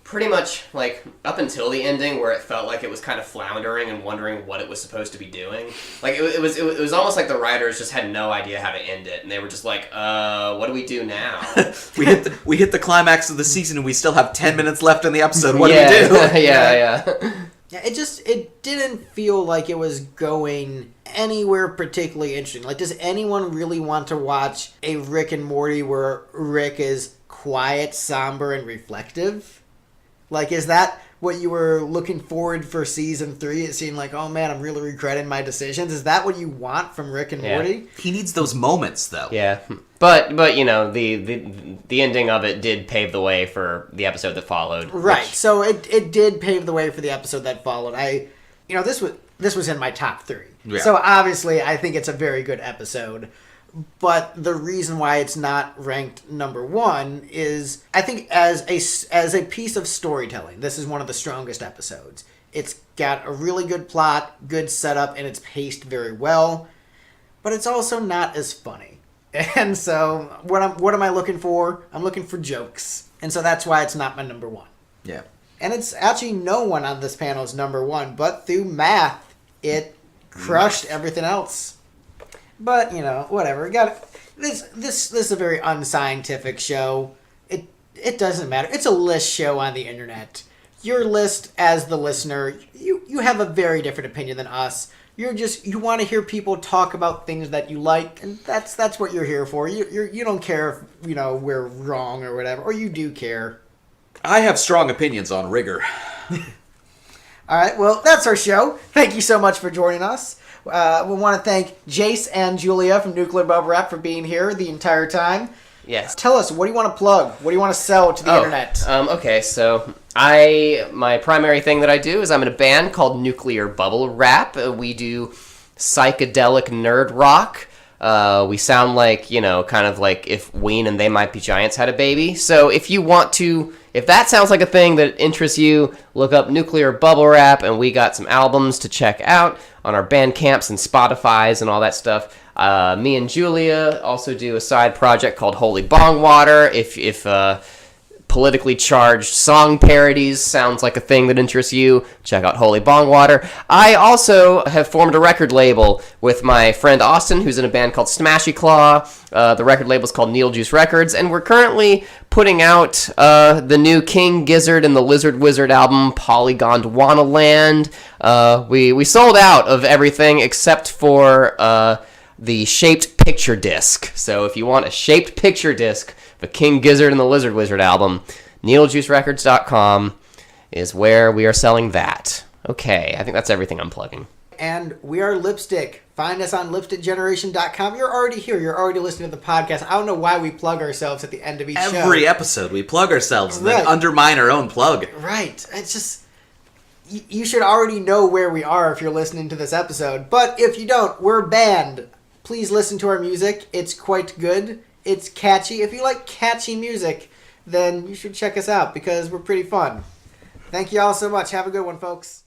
pretty much like up until the ending, where it felt like it was kind of floundering and wondering what it was supposed to be doing. Like it was almost like the writers just had no idea how to end it, and they were just like, what do we do now? we hit the climax of the season, and we still have 10 minutes left in the episode. What do we do? Yeah. Yeah, it didn't feel like it was going anywhere particularly interesting. Like, does anyone really want to watch a Rick and Morty where Rick is quiet, somber, and reflective? Like, is that what you were looking forward for season 3? It seemed like, oh man, I'm really regretting my decisions. Is that what you want from Rick and Morty? He needs those moments, though. Yeah, but the ending of it did pave the way for the episode that followed. Right. So it did pave the way for the episode that followed. This was in my top 3. Yeah. So obviously, I think it's a very good episode. But the reason why it's not ranked number 1 is, I think as a piece of storytelling, this is one of the strongest episodes. It's got a really good plot, good setup, and it's paced very well. But it's also not as funny. And so, what am I looking for? I'm looking for jokes. And so that's why it's not my number 1. Yeah. And it's actually no one on this panel is number 1, but through math, it crushed everything else. But, whatever. This is a very unscientific show. It doesn't matter. It's a list show on the internet. Your list, as the listener, you have a very different opinion than us. You want to hear people talk about things that you like, and that's what you're here for. You don't care if we're wrong or whatever, or you do care. I have strong opinions on rigor. All right, well, that's our show. Thank you so much for joining us. We want to thank Jace and Julia from Nuclear Bubble Wrap for being here the entire time. Yes. Tell us, what do you want to plug? What do you want to sell to the internet? Okay, so my primary thing that I do is I'm in a band called Nuclear Bubble Wrap. We do psychedelic nerd rock. We sound like, kind of like if Ween and They Might Be Giants had a baby. So if that sounds like a thing that interests you, look up Nuclear Bubble Wrap, and we got some albums to check out on our Bandcamps and Spotifys and all that stuff. Me and Julia also do a side project called Holy Bong Water. If politically charged song parodies sounds like a thing that interests you, check out Holy Bong Water. I also have formed a record label with my friend Austin, who's in a band called Smashy Claw. The record label is called Needle Juice Records, and we're currently putting out the new King Gizzard and the Lizard Wizard album, Polygondwana Land. We sold out of everything except for the shaped picture disc. So if you want a shaped picture disc, the King Gizzard and the Lizard Wizard album, needlejuicerecords.com is where we are selling that. Okay, I think that's everything I'm plugging. And we are Lipstick. Find us on lipstickgeneration.com. You're already here. You're already listening to the podcast. I don't know why we plug ourselves at the end of each show. Every episode, we plug ourselves and then undermine our own plug. Right. It's just... You should already know where we are if you're listening to this episode. But if you don't, we're a band. Please listen to our music. It's quite good. It's catchy. If you like catchy music, then you should check us out because we're pretty fun. Thank you all so much. Have a good one, folks.